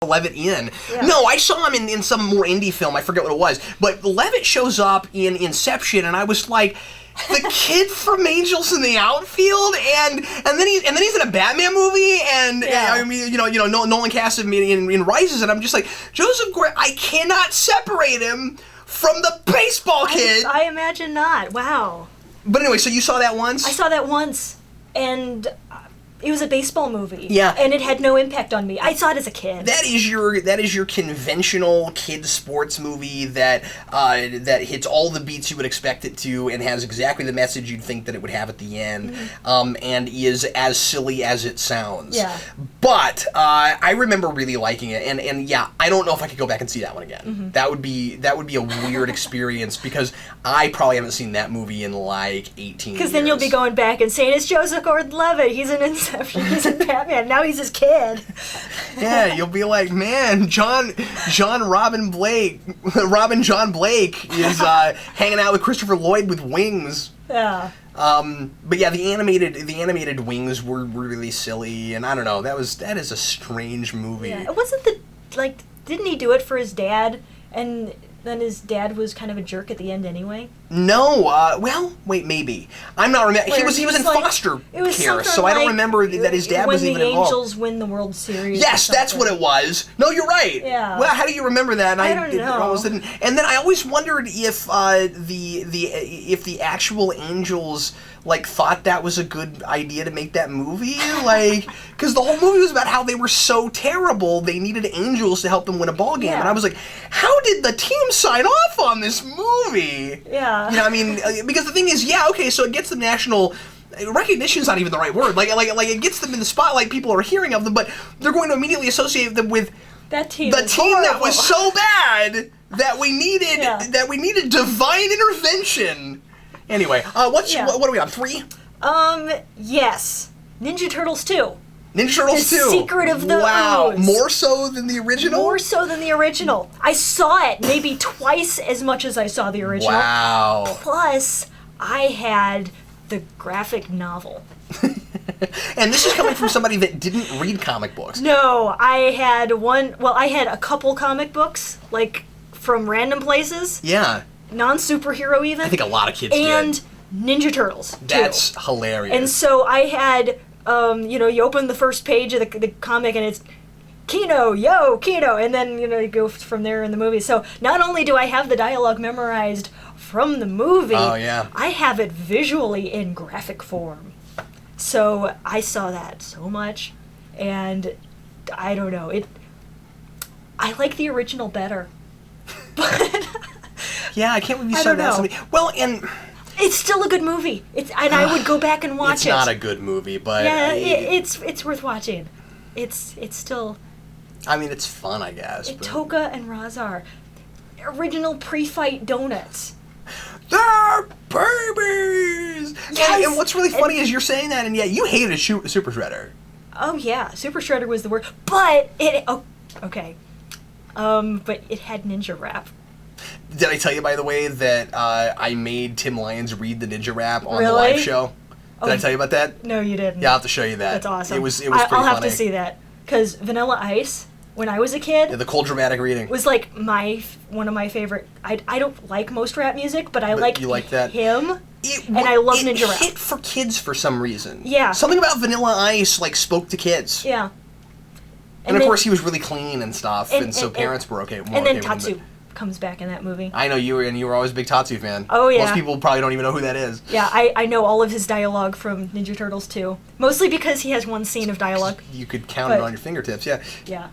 Levitt in. Yeah. No, I saw him in some more indie film. I forget what it was. But Levitt shows up in Inception, and I was like, the kid from Angels in the Outfield, and then he's in a Batman movie, and I mean, Nolan cast him in Rises, and I'm just like, Joseph Gordon, I cannot separate him from the baseball kid. I imagine not. Wow. But anyway, so you saw that once? I saw that once, and it was a baseball movie. Yeah. And it had no impact on me. I saw it as a kid. That is your conventional kids sports movie that hits all the beats you would expect it to and has exactly the message you'd think that it would have at the end, and is as silly as it sounds. Yeah. But I remember really liking it, and yeah, I don't know if I could go back and see that one again. That would be a weird experience because I probably haven't seen that movie in like 18 years. Because then you'll be going back and saying, it's Joseph Gordon-Levitt. He's in Inception. He's in Batman. Now he's his kid. Yeah, you'll be like, man, John John Blake is hanging out with Christopher Lloyd with wings. Yeah. But yeah, the animated wings were really silly, and I don't know. That is a strange movie. Yeah. It wasn't didn't he do it for his dad? And then his dad was kind of a jerk at the end anyway? No, well, wait, maybe. I'm not remember. He was in foster care, so I don't remember that his dad was even involved. When the Angels win the World Series. Yes, that's what it was. No, you're right. Yeah. Well, how do you remember that? I don't know. Almost didn't. And then I always wondered if the actual Angels thought that was a good idea to make that movie, because the whole movie was about how they were so terrible they needed angels to help them win a ball game, and I was like, how did the team sign off on this movie? Yeah. I mean, because the thing is, so it gets them national recognition's not even the right word. Like it gets them in the spotlight. People are hearing of them, but they're going to immediately associate them with that team. The team that was so bad that we needed divine intervention. Anyway, what are we on? 3? Yes. Ninja Turtles 2. Ninja Turtles 2. The Secret of the Ooze. More so than the original? More so than the original. I saw it maybe twice as much as I saw the original. Wow. Plus, I had the graphic novel. And this is coming from somebody that didn't read comic books. No, I had a couple comic books, from random places. Yeah. Non-superhero even. I think a lot of kids did. And Ninja Turtles, too. That's hilarious. And so I had, you open the first page of the comic and it's Kino, yo, Kino, and then, you go from there in the movie. So not only do I have the dialogue memorized from the movie, I have it visually in graphic form. So I saw that so much, and I don't know, I like the original better. But yeah, I can't believe you said that. Well, and it's still a good movie. And I would go back and watch it. It's not a good movie, but yeah, it's worth watching. It's still. I mean, it's fun, I guess. Toka and Razar, original pre-fight donuts. They're babies. Yes. And what's really funny is you're saying that, and yet you hated Super Shredder. Oh yeah, Super Shredder was the word, but okay. But it had ninja rap. Did I tell you, by the way, that I made Tim Lyons read the ninja rap on the Really? live show? Did I tell you about that? No, you didn't. Yeah, I'll have to show you that. That's awesome. It was pretty funny. I'll have to see that. Because Vanilla Ice, when I was a kid... Yeah, the cold dramatic reading. ...was one of my favorite... I don't like most rap music, but you like that? him, and I love ninja rap. It hit for kids for some reason. Yeah. Something about Vanilla Ice, spoke to kids. Yeah. And of course, he was really clean and stuff, and so parents were okay. And then Tatsu comes back in that movie. I know you were always a big Tatsu fan. Oh yeah. Most people probably don't even know who that is. Yeah, I know all of his dialogue from Ninja Turtles 2. Mostly because he has one scene of dialogue. You could count it on your fingertips, yeah. Yeah.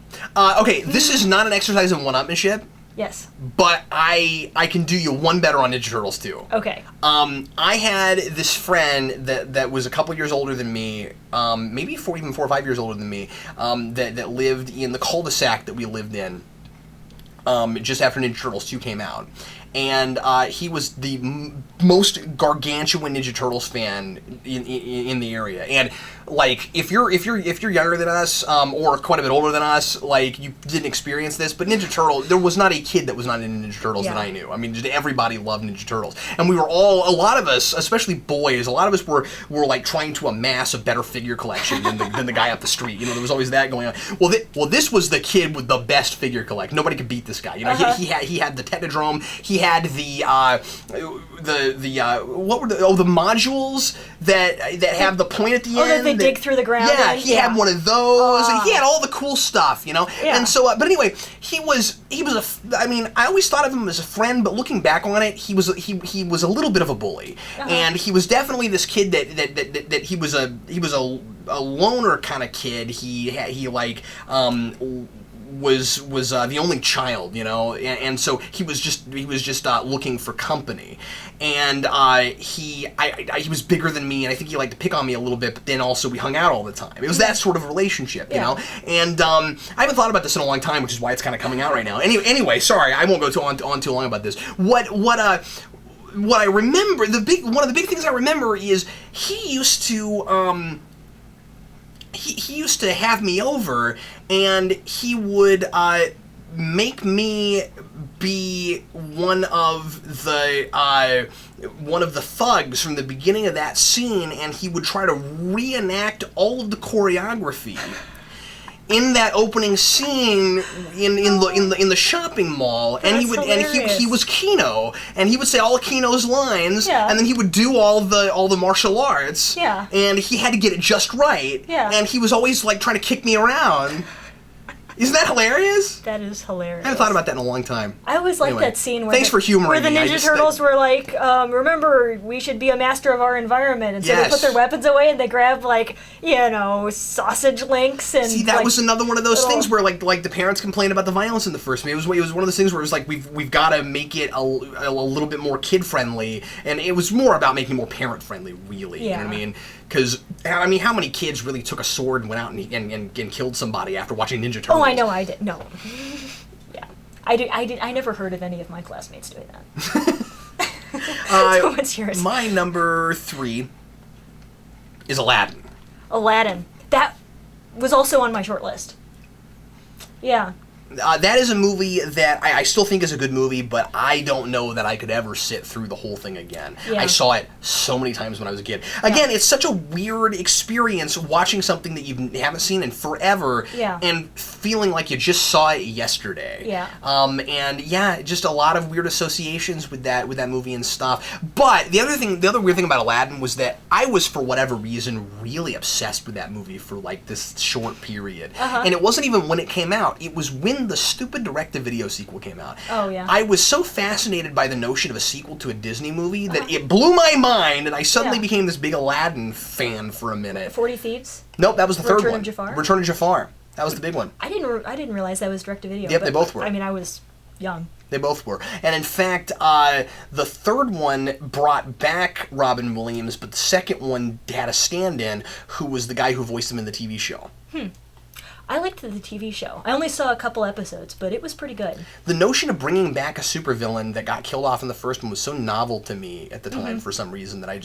Okay, this is not an exercise in one-upmanship. Yes. But I can do you one better on Ninja Turtles 2. Okay. I had this friend that was a couple years older than me, maybe even 4 or 5 years older than me, that lived in the cul-de-sac that we lived in. Just after Ninja Turtles 2 came out. and he was the most gargantuan Ninja Turtles fan in the area. And like, if you're younger than us, or quite a bit older than us, like, you didn't experience this, but Ninja Turtle, there was not a kid that was not into Ninja Turtles that I knew. I mean, just everybody loved Ninja Turtles, and we were all, a lot of us, especially boys, a lot of us were like trying to amass a better figure collection than the guy up the street. You know, there was always that going on. Well, this was the kid with the best figure collection. Nobody could beat this guy. You know, he had the Technodrome. He had the what were the modules that have the point at the end. That they dig through the ground. Yeah, he had one of those. And he had all the cool stuff, you know. Yeah. And so, but anyway, he was I mean, I always thought of him as a friend, but looking back on it, he was a little bit of a bully, and he was definitely this kid that he was a loner kind of kid. He like was the only child, you know, and so he was just looking for company, and he was bigger than me, and I think he liked to pick on me a little bit, but then also we hung out all the time. It was that sort of relationship, you know, and I haven't thought about this in a long time, which is why it's kind of coming out right now. Anyway, sorry, I won't go on too long about this. What I remember, one of the big things I remember is he used to he used to have me over, and he would make me be one of the thugs from the beginning of that scene, and he would try to reenact all of the choreography in that opening scene in the shopping mall. And he was Kino, and he would say all of Kino's lines, and then he would do all the martial arts, and he had to get it just right, and he was always like trying to kick me around. Isn't that hilarious? That is hilarious. I haven't thought about that in a long time. I always liked that scene where for humoring where the Ninja Turtles were like, remember, we should be a master of our environment. And so they put their weapons away and they grab, like, you know, sausage links and... See, that was another one of those things where, like the parents complained about the violence in the first movie. It was one of those things where it was like, we've got to make it a little bit more kid-friendly, and it was more about making it more parent-friendly, really. You know what I mean? Because, I mean, how many kids really took a sword and went out and killed somebody after watching Ninja Turtles? Oh, I know I did. No. Yeah. I never heard of any of my classmates doing that. So what's yours? My number 3 is Aladdin. Aladdin. That was also on my short list. Yeah. That is a movie that I still think is a good movie, but I don't know that I could ever sit through the whole thing again. Yeah. I saw it so many times when I was a kid. Again, it's such a weird experience watching something that you haven't seen in forever, and feeling like you just saw it yesterday. Yeah. And yeah, just a lot of weird associations with that movie and stuff. But the other weird thing about Aladdin was that I was, for whatever reason, really obsessed with that movie for like this short period. And it wasn't even when it came out. It was when the stupid direct-to-video sequel came out. Oh, yeah. I was so fascinated by the notion of a sequel to a Disney movie that it blew my mind, and I suddenly became this big Aladdin fan for a minute. 40 Thieves? Nope, that was the third one. Return of Jafar? Return of Jafar. That was the big one. I didn't realize that was direct-to-video. Yep, they both were. I mean, I was young. They both were. And in fact, the third one brought back Robin Williams, but the second one had a stand-in who was the guy who voiced him in the TV show. I liked the TV show. I only saw a couple episodes, but it was pretty good. The notion of bringing back a supervillain that got killed off in the first one was so novel to me at the time for some reason that I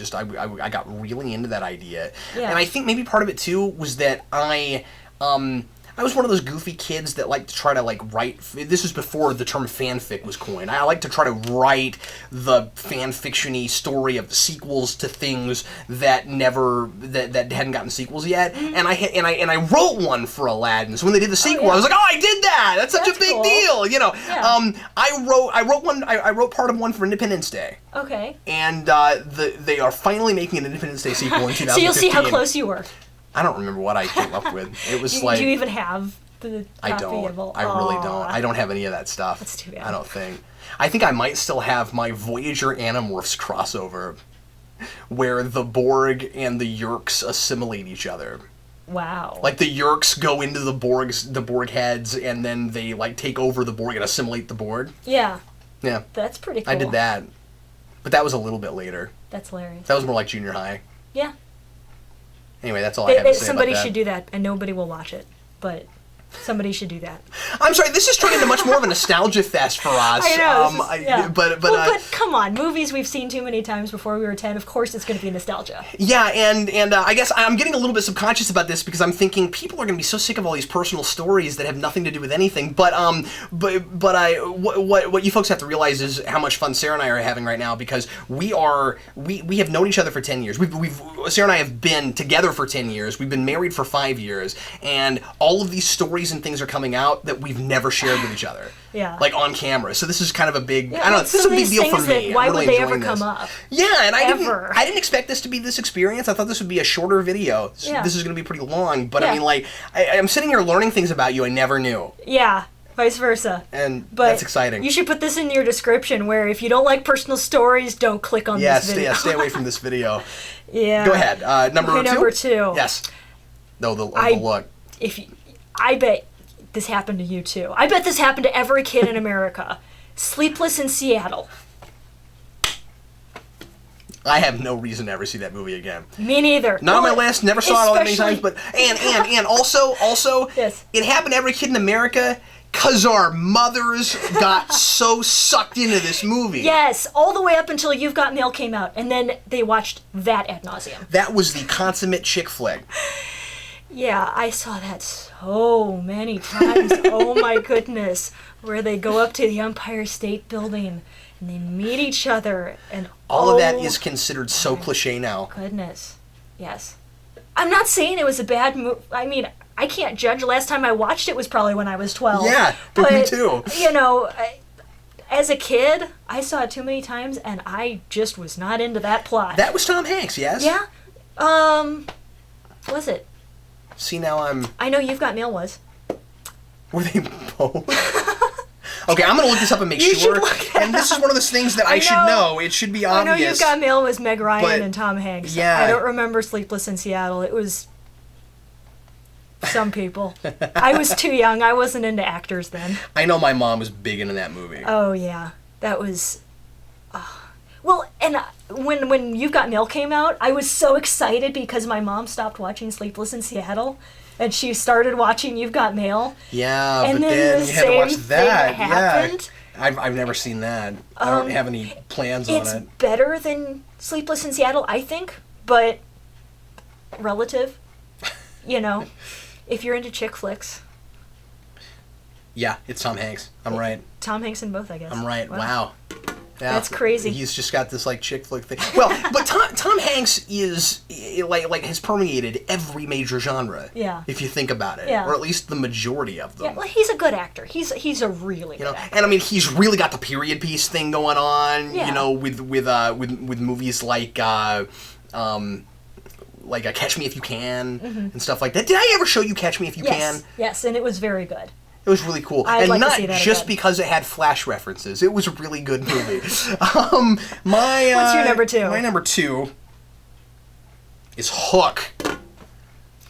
got really into that idea. Yeah. And I think maybe part of it too was that I was one of those goofy kids that liked to try to write. This was before the term fanfic was coined. I like to try to write the fanfiction-y story of sequels to things that hadn't gotten sequels yet. And I wrote one for Aladdin. So when they did the sequel, I was like, oh, I did that. That's such a big deal, you know. Yeah. I wrote part of one for Independence Day. Okay. And they are finally making an Independence Day sequel in 2015. So you'll see how close you were. I don't remember what I came up with. It was do you even have the copy? I don't. I really don't. I don't have any of that stuff. That's too bad. I don't think. I think I might still have my Voyager Animorphs crossover, where the Borg and the Yeerks assimilate each other. Wow. Like the Yeerks go into the Borg heads, and then they take over the Borg and assimilate the Borg. Yeah. Yeah. That's pretty cool. I did that, but that was a little bit later. That's hilarious. That was more like junior high. Yeah. Anyway, that's all I have to say somebody about that. should do that, and nobody will watch it. But Somebody should do that. I'm sorry, this is turning into much more of a nostalgia fest for us. I know. Yeah. But come on, movies we've seen too many times before we were 10. Of course, it's going to be nostalgia. Yeah, and I guess I'm getting a little bit subconscious about this because I'm thinking people are going to be so sick of all these personal stories that have nothing to do with anything. But what you folks have to realize is how much fun Sarah and I are having right now because we have known each other for 10 years. Sarah and I have been together for 10 years. We've been married for 5 years, and all of these stories and things are coming out that we've never shared with each other. Yeah. Like on camera. So this is kind of a big, yeah, I don't know, this is a big deal for me. Why really would they ever this. come up? Yeah, and I didn't expect this to be this experience. I thought this would be a shorter video. Yeah. This is going to be pretty long, but yeah. I mean, like, I'm sitting here learning things about you I never knew. Yeah. Vice versa. And but that's exciting. You should put this in your description where if you don't like personal stories, don't click on this video. Yeah, stay away from this video. Yeah. Go ahead. Number two? 2. Yes. No, the look. I bet this happened to you too. I bet this happened to every kid in America. Sleepless in Seattle. I have no reason to ever see that movie again. Me neither. Not on my list. Never saw it all that many times. But and also yes. It happened to every kid in America. 'Cause our mothers got so sucked into this movie. Yes, all the way up until You've Got Mail came out, and then they watched that ad nauseum. That was the consummate chick flick. Yeah, I saw that so many times. Oh my goodness. Where they go up to the Empire State Building, and they meet each other, and all of that is considered so cliche now. Goodness. Yes. I'm not saying it was a bad movie. I mean, I can't judge. Last time I watched it was probably when I was 12. Yeah, but me too. You know, as a kid, I saw it too many times, and I just was not into that plot. That was Tom Hanks, yes? Yeah. Was it? See, now I know You've Got Mail was. Were they both? Okay, I'm going to look this up and make sure. And this is one of those things that I should know. It should be obvious. I know You've Got Mail was Meg Ryan and Tom Hanks. Yeah. I don't remember Sleepless in Seattle. It was some people. I was too young. I wasn't into actors then. I know my mom was big into that movie. Oh, yeah. That was... Well, and when You've Got Mail came out, I was so excited because my mom stopped watching Sleepless in Seattle, and she started watching You've Got Mail. Yeah, and but then you had to watch that. Happened. Yeah. I've never seen that. I don't have any plans on it. It's better than Sleepless in Seattle, I think, but relative. You know, if you're into chick flicks. Yeah, it's Tom Hanks. I'm right. Tom Hanks in both, I guess. I'm right. Wow. Yeah, that's crazy. He's just got this like chick flick thing. Well, but Tom Hanks is like has permeated every major genre. Yeah. If you think about it, yeah. Or at least the majority of them. Yeah. Well, he's a good actor. He's a really good actor. And I mean, he's really got the period piece thing going on. Yeah. You know, with movies like Catch Me If You Can and stuff like that. Did I ever show you Catch Me If You Can? Yes, and it was very good. It was really cool. I'd like not to see that just again. because it had Flash references. It was a really good movie. What's your number 2? My number 2 is Hook.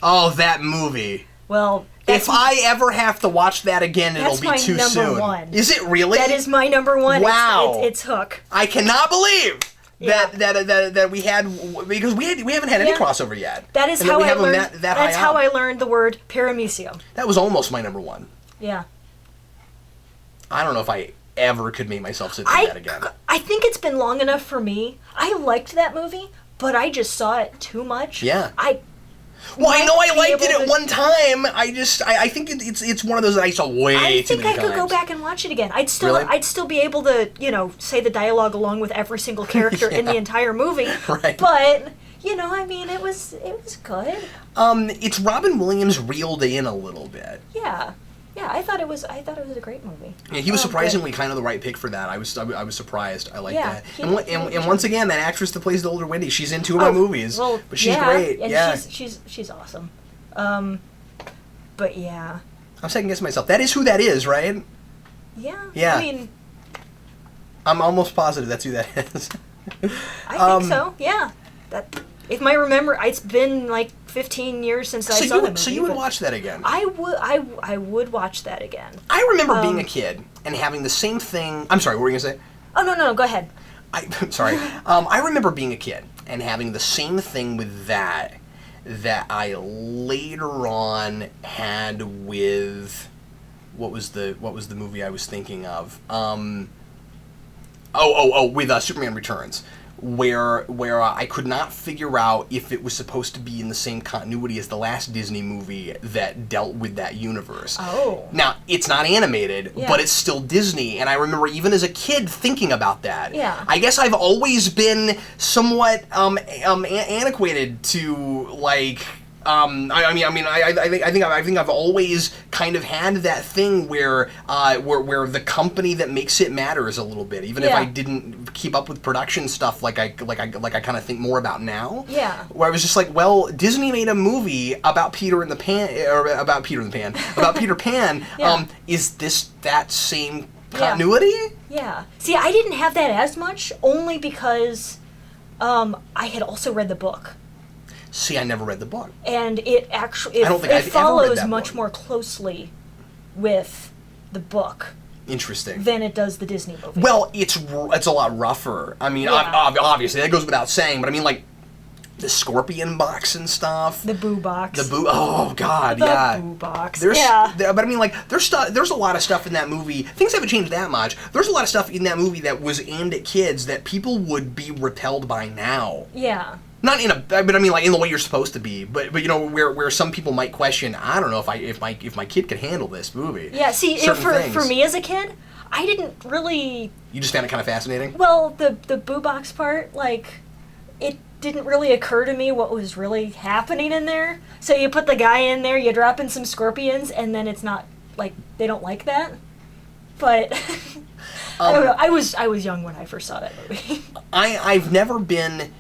Oh, that movie. Well, if I ever have to watch that again, it'll be too soon. That's my number 1. Is it really? That is my number 1. Wow. It's Hook. I cannot believe Yeah. that we had, because we haven't had any crossover yet. That is how I learned. That's how I learned the word paramecium. That was almost my number 1. Yeah. I don't know if I ever could make myself sit through that again. I think it's been long enough for me. I liked that movie, but I just saw it too much. Yeah. I know I liked it at one time. I think it's one of those that I saw way too many times. I think I could go back and watch it again. I'd still be able to, say the dialogue along with every single character in the entire movie. Right. But, I mean, it was good. It's Robin Williams reeled in a little bit. Yeah. Yeah, I thought it was a great movie. Yeah, he was surprisingly kind of the right pick for that. I was surprised. I like that. And once again, that actress that plays the older Wendy, she's in 2 of my movies. Well, but she's great. And yeah, she's awesome. But yeah. I'm second guessing myself. That is who that is, right? Yeah. Yeah. I mean, I'm almost positive that's who that is. I think so. Yeah. If I remember, it's been like 15 years since I saw that movie. So you would watch that again? I would watch that again. I remember being a kid and having the same thing. I'm sorry, what were you going to say? Oh, no, go ahead. I'm sorry. I remember being a kid and having the same thing with that that I later on had with what was the movie I was thinking of? With Superman Returns, where I could not figure out if it was supposed to be in the same continuity as the last Disney movie that dealt with that universe. Oh. Now, it's not animated, Yeah. but it's still Disney, and I remember even as a kid thinking about that. Yeah. I guess I've always been somewhat antiquated to, like... I think I've always kind of had that thing where the company that makes it matters a little bit, even if I didn't keep up with production stuff like I kind of think more about now. Yeah. Where I was just like, well, Disney made a movie about Peter Pan. Yeah. Is this that same continuity? Yeah. See, I didn't have that as much, only because I had also read the book. See, I never read the book. And it actually I don't think I've ever read follows that much book. more closely with the book Interesting. than it does the Disney movie. Well, it's a lot rougher. I mean, Yeah. obviously, that goes without saying, but I mean, like, the Scorpion box and stuff. The Boo box. Oh, God, The yeah. Boo box. There's, yeah. But I mean, like, there's a lot of stuff in that movie. Things haven't changed that much. There's a lot of stuff in that movie that was aimed at kids that people would be repelled by now. Yeah. Not in a, but I mean, like, in the way you're supposed to be. But you know, where some people might question, I don't know if my kid could handle this movie. Yeah, see, Certain for me as a kid, I didn't really... You just found it kind of fascinating? Well, the Boo box part, like, it didn't really occur to me what was really happening in there. So you put the guy in there, you drop in some scorpions, and then it's not, like, they don't like that. But, I don't know, I was young when I first saw that movie. I've never been...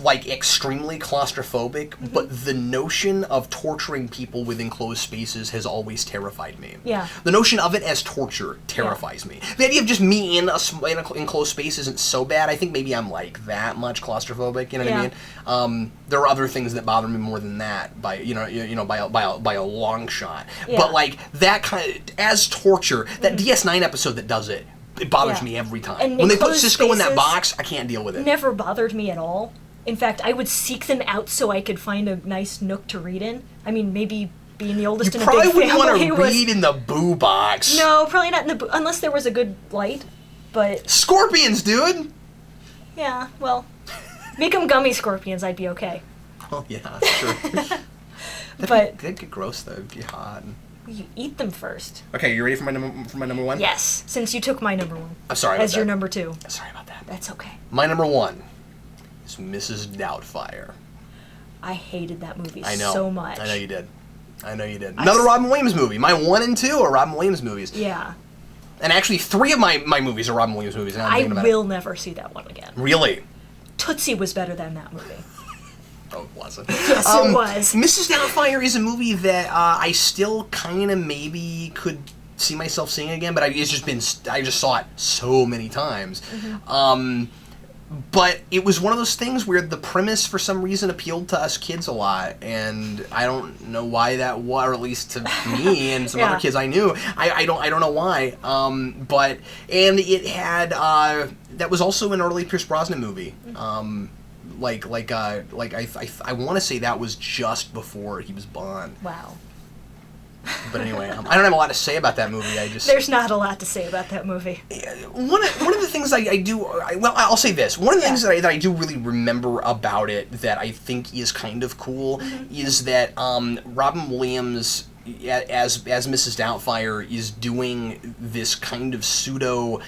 like extremely claustrophobic, but the notion of torturing people with enclosed spaces has always terrified me. Yeah. The notion of it as torture terrifies me. The idea of just me in an enclosed space isn't so bad. I think maybe I'm like that much claustrophobic. You know what I mean? There are other things that bother me more than that by by a long shot. Yeah. But like that kind of, as torture, that DS9 episode that does it. It bothers Yeah. me every time. And when they put enclosed Cisco in that spaces box, I can't deal with it. Never bothered me at all. In fact, I would seek them out so I could find a nice nook to read in. I mean, maybe being the oldest You in a big probably wouldn't want family to was... read in the Boo box. No, probably not in the unless there was a good light. But Scorpions, dude! yeah, well, make them gummy scorpions. I'd be okay. Oh, yeah, sure. But That'd get gross, though. It'd be hot. you eat them first. Okay, you ready for my number one? Yes, since you took my number one. I'm sorry about as your that. number two. Sorry about that. That's okay. My number one is Mrs. Doubtfire. I hated that movie I know. so much. I know you did. Another Robin Williams movie. My 1 and 2 are Robin Williams movies. Yeah. And actually, 3 of my movies are Robin Williams movies. Now I'm I thinking about will never see that one again. it. Really? Tootsie was better than that movie. Oh, it wasn't. Yes, it was. Mrs. Doubtfire is a movie that I still kind of maybe could see myself seeing again, but I just saw it so many times. But it was one of those things where the premise, for some reason, appealed to us kids a lot, and I don't know why that was, or at least to me and some Yeah. other kids I knew. I don't know why. But it had that was also an early Pierce Brosnan movie. I want to say that was just before he was Bond. Wow. But anyway, I don't have a lot to say about that movie. There's not a lot to say about that movie. One of the things I'll say this. One of the things that I do really remember about it that I think is kind of cool is that Robin Williams as Mrs. Doubtfire is doing this kind of pseudo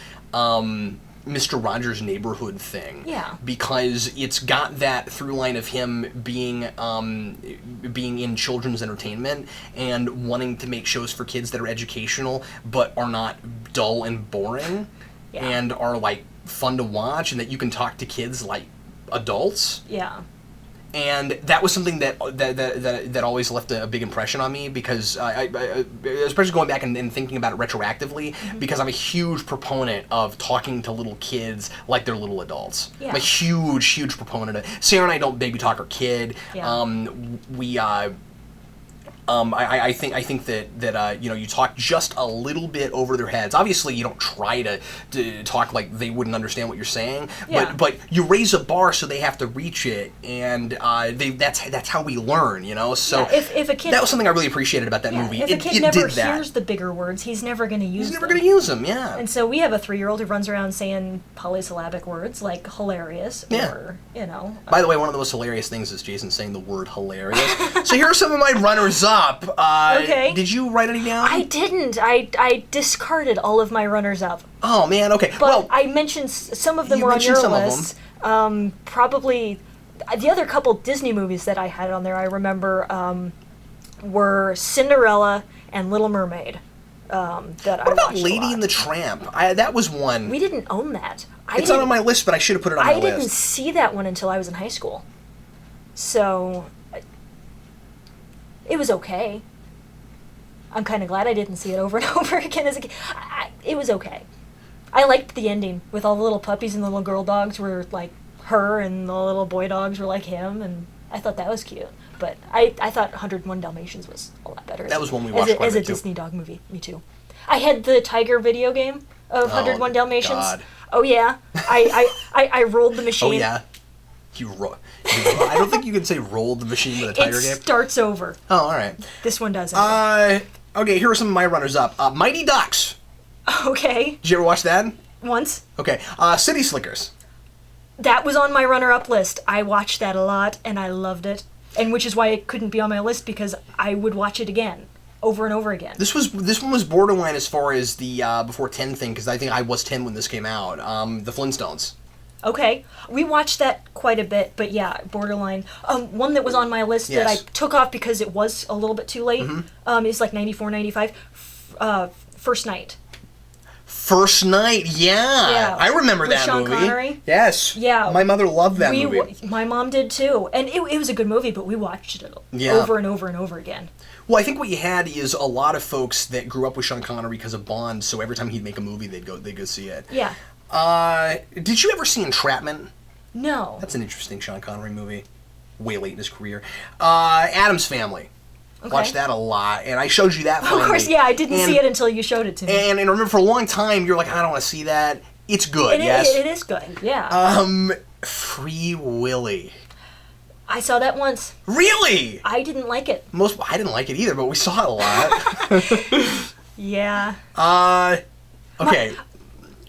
Mr. Rogers' Neighborhood thing. Yeah. Because it's got that through line of him being in children's entertainment and wanting to make shows for kids that are educational but are not dull and boring and are like fun to watch and that you can talk to kids like adults. Yeah. And that was something that always left a big impression on me because I especially going back and thinking about it retroactively, because I'm a huge proponent of talking to little kids like they're little adults. Yeah. I'm a huge proponent of it. Sarah and I don't baby talk our kid. Yeah. I think that you talk just a little bit over their heads. Obviously, you don't try to talk like they wouldn't understand what you're saying, but you raise a bar so they have to reach it, and that's how we learn, So if a kid, that was something I really appreciated about that movie. If a kid never hears the bigger words, he's never going to use them. He's never going to use them, yeah. And so we have a 3-year-old who runs around saying polysyllabic words like hilarious, or By the way, one of the most hilarious things is Jason saying the word hilarious. So here are some of my runners-up. Okay. Did you write any down? I didn't. I discarded all of my runners-up. Oh, man, okay. But I mentioned some of them were on your list. Probably the other couple Disney movies that I had on there, I remember, were Cinderella and Little Mermaid. What about Lady and the Tramp? That was one. We didn't own that. It's not on my list, but I should have put it on my list. I didn't see that one until I was in high school. So it was okay. I'm kind of glad I didn't see it over and over again as a kid. It was okay. I liked the ending with all the little puppies and the little girl dogs were like her and the little boy dogs were like him, and I thought that was cute. But I thought 101 Dalmatians was a lot better. That was one we watched quite a bit, as a Disney dog movie. Me too. I had the Tiger video game of 101 Dalmatians. God. Oh yeah. I rolled the machine. Oh yeah. I don't think you can say rolled the machine with a Tiger game. It starts over. Oh, all right. This one doesn't. Okay, here are some of my runners-up. Mighty Ducks. Okay. Did you ever watch that? Once. Okay. City Slickers. That was on my runner-up list. I watched that a lot, and I loved it. And which is why it couldn't be on my list, because I would watch it again, over and over again. This one was borderline as far as the before 10 thing, because I think I was 10 when this came out. The Flintstones. Okay. We watched that quite a bit, but yeah, borderline. One that was on my list that I took off because it was a little bit too late, is like 94, 95, First Night. First Night, yeah. I remember with that Sean movie. Connery. Yes. Yeah. My mother loved that movie. My mom did too. And it was a good movie, but we watched it over and over and over again. Well, I think what you had is a lot of folks that grew up with Sean Connery because of Bond, so every time he'd make a movie, they'd go see it. Yeah. Did you ever see Entrapment? No. That's an interesting Sean Connery movie. Way late in his career. Addams Family. Okay. Watched that a lot, and I showed you that finally. Of course, yeah, I didn't see it until you showed it to me. And remember, for a long time, you're like, I don't want to see that. It's good, yes? It is good, yeah. Free Willy. I saw that once. Really? I didn't like it. I didn't like it either, but we saw it a lot. Yeah. Okay.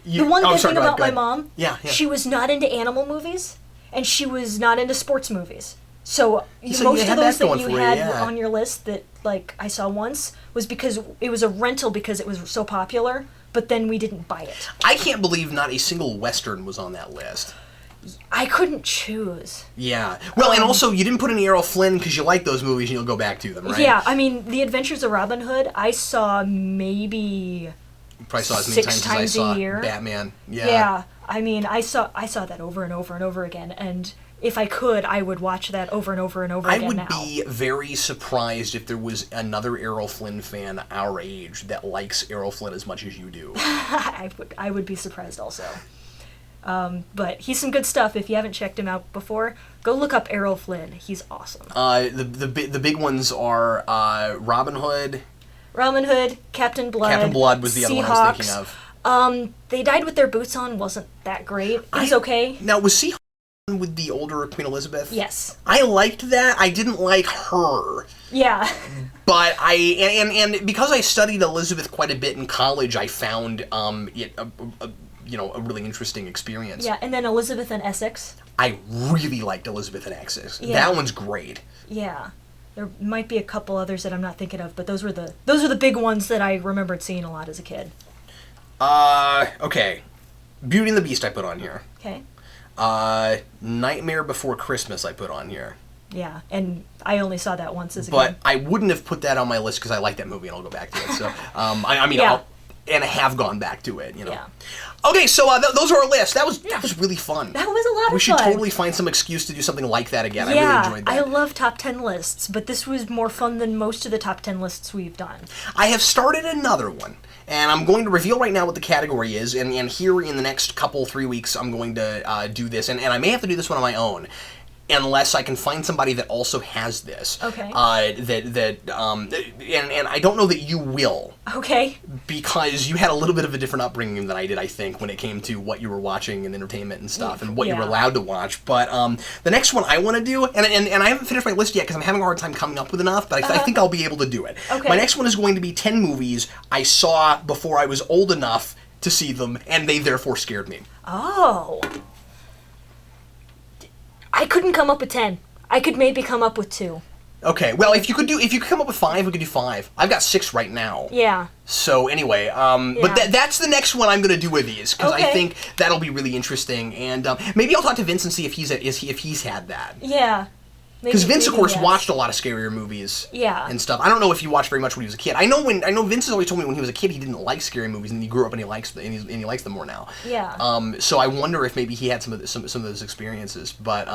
The one good thing about my mom, yeah. She was not into animal movies, and she was not into sports movies. So most of those that you had on your list that like I saw once was because it was a rental because it was so popular, but then we didn't buy it. I can't believe not a single Western was on that list. I couldn't choose. Yeah. Well, and also you didn't put any Errol Flynn because you like those movies and you'll go back to them, right? Yeah, I mean, The Adventures of Robin Hood, I saw maybe probably saw as many times as I saw a year. Batman. Yeah. Yeah. I mean, I saw that over and over and over again, and if I could, I would watch that over and over and over again now. I would be very surprised if there was another Errol Flynn fan our age that likes Errol Flynn as much as you do. I would be surprised also. But he's some good stuff. If you haven't checked him out before, go look up Errol Flynn. He's awesome. The big ones are Robin Hood. Robin Hood, Captain Blood. Captain Blood was the other one I was thinking of. They Died with Their Boots On wasn't that great. It was okay. Now, was Seahawks with the older Queen Elizabeth? Yes. I liked that. I didn't like her. Yeah. But and because I studied Elizabeth quite a bit in college, I found it a really interesting experience. Yeah, and then Elizabeth and Essex. I really liked Elizabeth and Essex. Yeah. That one's great. Yeah. There might be a couple others that I'm not thinking of, but those were the big ones that I remembered seeing a lot as a kid. Okay. Beauty and the Beast I put on here. Okay. Nightmare Before Christmas I put on here. Yeah, and I only saw that once as a kid. But I wouldn't have put that on my list because I like that movie and I'll go back to it. So, I have gone back to it, Yeah. Okay, so those are our lists. That was really fun. That was a lot of fun. We should totally find some excuse to do something like that again. I really enjoyed that. I love top 10 lists, but this was more fun than most of the top 10 lists we've done. I have started another one, and I'm going to reveal right now what the category is, and here in the next 3 weeks I'm going to do this, and I may have to do this one on my own. unless I can find somebody that also has this. Okay. And I don't know that you will. Okay. Because you had a little bit of a different upbringing than I did, I think, when it came to what you were watching and entertainment and stuff, and what you were allowed to watch. But the next one I want to do, and I haven't finished my list yet because I'm having a hard time coming up with enough, but I think I'll be able to do it. Okay. My next one is going to be 10 movies I saw before I was old enough to see them, and they therefore scared me. Oh. I couldn't come up with 10. I could maybe come up with 2. Okay, well, if you could come up with 5, we could do 5. I've got 6 right now. Yeah. So anyway, but that's the next one I'm going to do with these, because I think that'll be really interesting, and maybe I'll talk to Vince and see if he's had that. Yeah. Because Vince, of course, watched a lot of scarier movies and stuff. I don't know if he watched very much when he was a kid. I know Vince has always told me when he was a kid he didn't like scary movies, and he grew up and he likes them more now. Yeah. So I wonder if maybe he had some of those experiences. But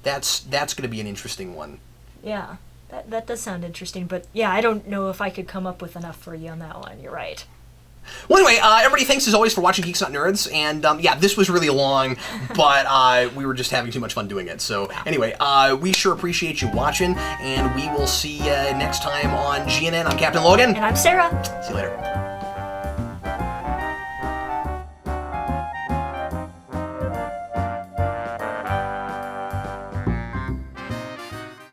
that's going to be an interesting one. Yeah, that does sound interesting. But yeah, I don't know if I could come up with enough for you on that one. You're right. Well, anyway, everybody, thanks as always for watching Geeks Not Nerds, and this was really long, but we were just having too much fun doing it. So anyway, we sure appreciate you watching, and we will see you next time on GNN. I'm Captain Logan. And I'm Sarah. See you later.